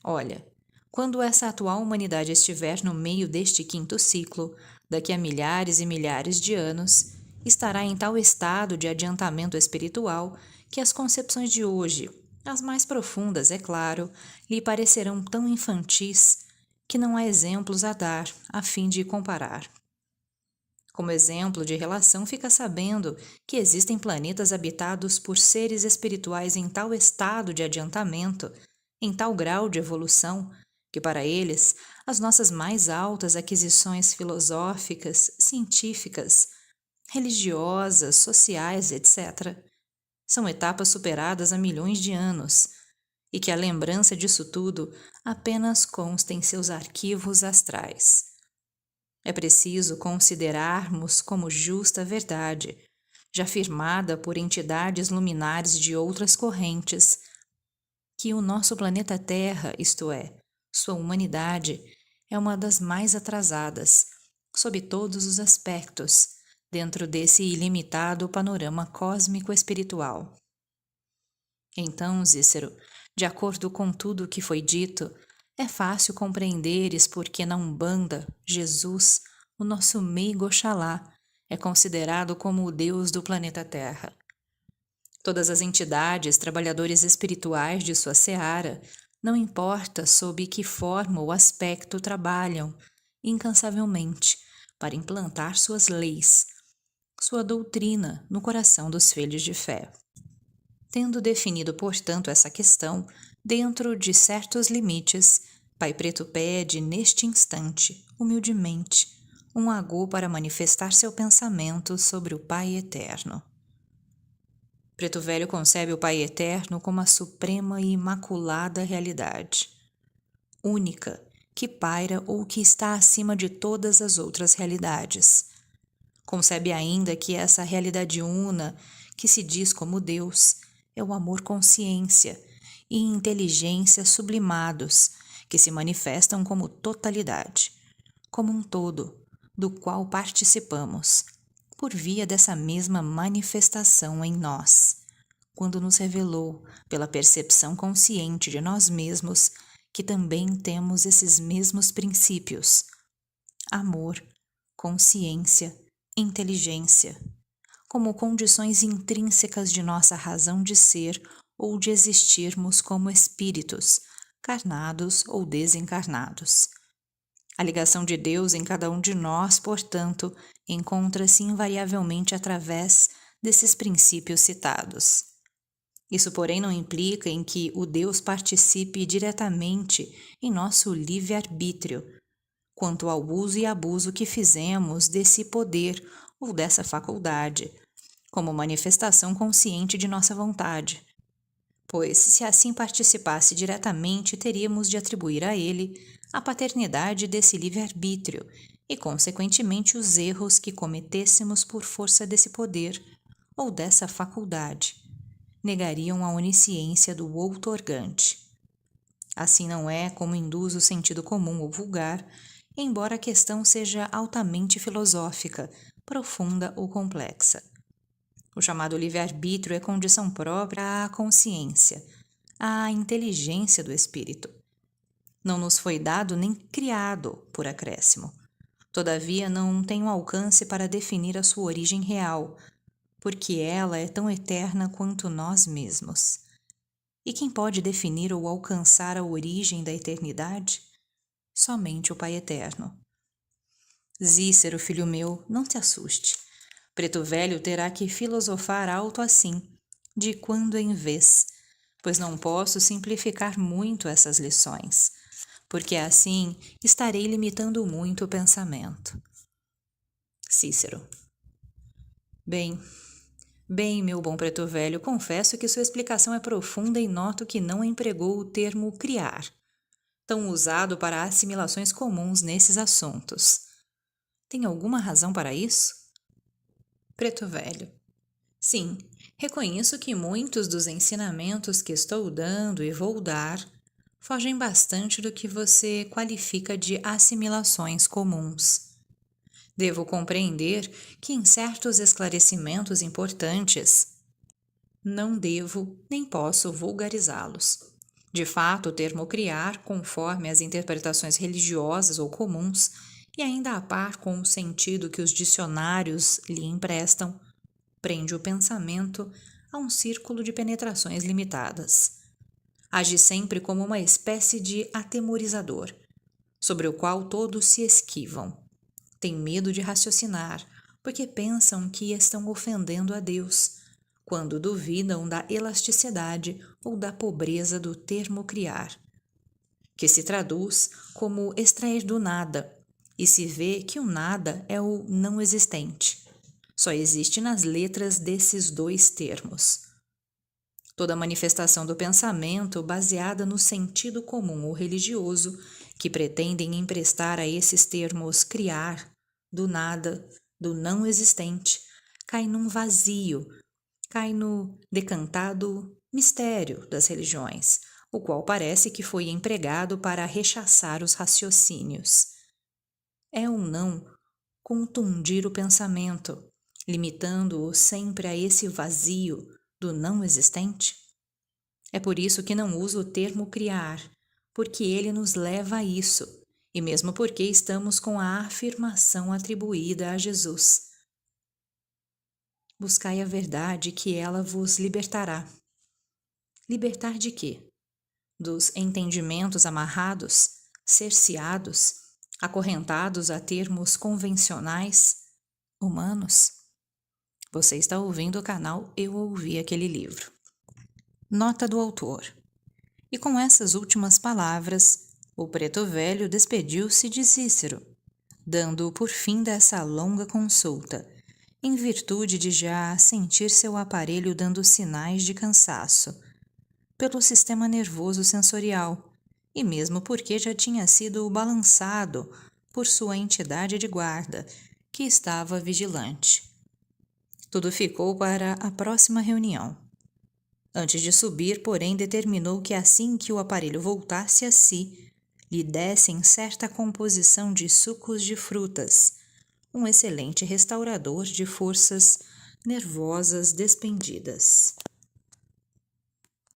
Olha, quando essa atual humanidade estiver no meio deste quinto ciclo, daqui a milhares e milhares de anos, estará em tal estado de adiantamento espiritual que as concepções de hoje, as mais profundas, é claro, lhe parecerão tão infantis que não há exemplos a dar a fim de comparar. Como exemplo de relação, fica sabendo que existem planetas habitados por seres espirituais em tal estado de adiantamento, em tal grau de evolução, que para eles as nossas mais altas aquisições filosóficas, científicas, religiosas, sociais, etc., são etapas superadas há milhões de anos, e que a lembrança disso tudo apenas consta em seus arquivos astrais. É preciso considerarmos como justa verdade, já afirmada por entidades luminares de outras correntes, que o nosso planeta Terra, isto é, sua humanidade, é uma das mais atrasadas, sob todos os aspectos, dentro desse ilimitado panorama cósmico espiritual. Então, Cícero, de acordo com tudo o que foi dito, é fácil compreenderes por que na Umbanda, Jesus, o nosso meigo Oxalá, é considerado como o Deus do planeta Terra. Todas as entidades, trabalhadores espirituais de sua seara, não importa sob que forma ou aspecto trabalham, incansavelmente, para implantar suas leis, sua doutrina no coração dos filhos de fé. Tendo definido, portanto, essa questão, dentro de certos limites, Pai Preto pede, neste instante, humildemente, um agô para manifestar seu pensamento sobre o Pai Eterno. Preto Velho concebe o Pai Eterno como a suprema e imaculada realidade, única, que paira ou que está acima de todas as outras realidades. Concebe ainda que essa realidade una, que se diz como Deus, é o amor-consciência e inteligência sublimados, que se manifestam como totalidade, como um todo, do qual participamos, por via dessa mesma manifestação em nós, quando nos revelou, pela percepção consciente de nós mesmos, que também temos esses mesmos princípios: amor, consciência, inteligência, como condições intrínsecas de nossa razão de ser ou de existirmos como espíritos, carnados ou desencarnados. A ligação de Deus em cada um de nós, portanto, encontra-se invariavelmente através desses princípios citados. Isso, porém, não implica em que o Deus participe diretamente em nosso livre-arbítrio, quanto ao uso e abuso que fizemos desse poder ou dessa faculdade, como manifestação consciente de nossa vontade. Pois, se assim participasse diretamente, teríamos de atribuir a ele a paternidade desse livre-arbítrio e, consequentemente, os erros que cometêssemos por força desse poder ou dessa faculdade negariam a onisciência do outorgante. Assim não é como induz o sentido comum ou vulgar, embora a questão seja altamente filosófica, profunda ou complexa. O chamado livre-arbítrio é condição própria à consciência, à inteligência do espírito. Não nos foi dado nem criado por acréscimo. Todavia, não tem o alcance para definir a sua origem real, porque ela é tão eterna quanto nós mesmos. E quem pode definir ou alcançar a origem da eternidade? Somente o Pai Eterno. Cícero, filho meu, não te assuste. Preto Velho terá que filosofar alto assim, de quando em vez, pois não posso simplificar muito essas lições, porque assim estarei limitando muito o pensamento. Cícero. Bem, Bem, meu bom preto velho, confesso que sua explicação é profunda e noto que não empregou o termo criar, tão usado para assimilações comuns nesses assuntos. Tem alguma razão para isso? Preto velho. Sim, reconheço que muitos dos ensinamentos que estou dando e vou dar fogem bastante do que você qualifica de assimilações comuns. Devo compreender que em certos esclarecimentos importantes não devo nem posso vulgarizá-los. De fato, o termo criar, conforme as interpretações religiosas ou comuns, e ainda a par com o sentido que os dicionários lhe emprestam, prende o pensamento a um círculo de penetrações limitadas. Age sempre como uma espécie de atemorizador, sobre o qual todos se esquivam. Têm medo de raciocinar, porque pensam que estão ofendendo a Deus, quando duvidam da elasticidade ou da pobreza do termo criar, que se traduz como extrair do nada, e se vê que o nada é o não existente. Só existe nas letras desses dois termos. Toda manifestação do pensamento baseada no sentido comum ou religioso que pretendem emprestar a esses termos criar, do nada, do não existente, cai num vazio, cai no decantado mistério das religiões, o qual parece que foi empregado para rechaçar os raciocínios. É ou não contundir o pensamento, limitando-o sempre a esse vazio do não existente? É por isso que não uso o termo criar, porque ele nos leva a isso, e mesmo porque estamos com a afirmação atribuída a Jesus. Buscai a verdade que ela vos libertará. Libertar de quê? Dos entendimentos amarrados, cerceados, acorrentados a termos convencionais, humanos? Você está ouvindo o canal Eu Ouvi Aquele Livro. Nota do autor. E com essas últimas palavras, o preto velho despediu-se de Cícero, dando por fim dessa longa consulta, em virtude de já sentir seu aparelho dando sinais de cansaço, pelo sistema nervoso sensorial, e mesmo porque já tinha sido balançado por sua entidade de guarda, que estava vigilante. Tudo ficou para a próxima reunião. Antes de subir, porém, determinou que assim que o aparelho voltasse a si, lhe dessem certa composição de sucos de frutas, um excelente restaurador de forças nervosas despendidas.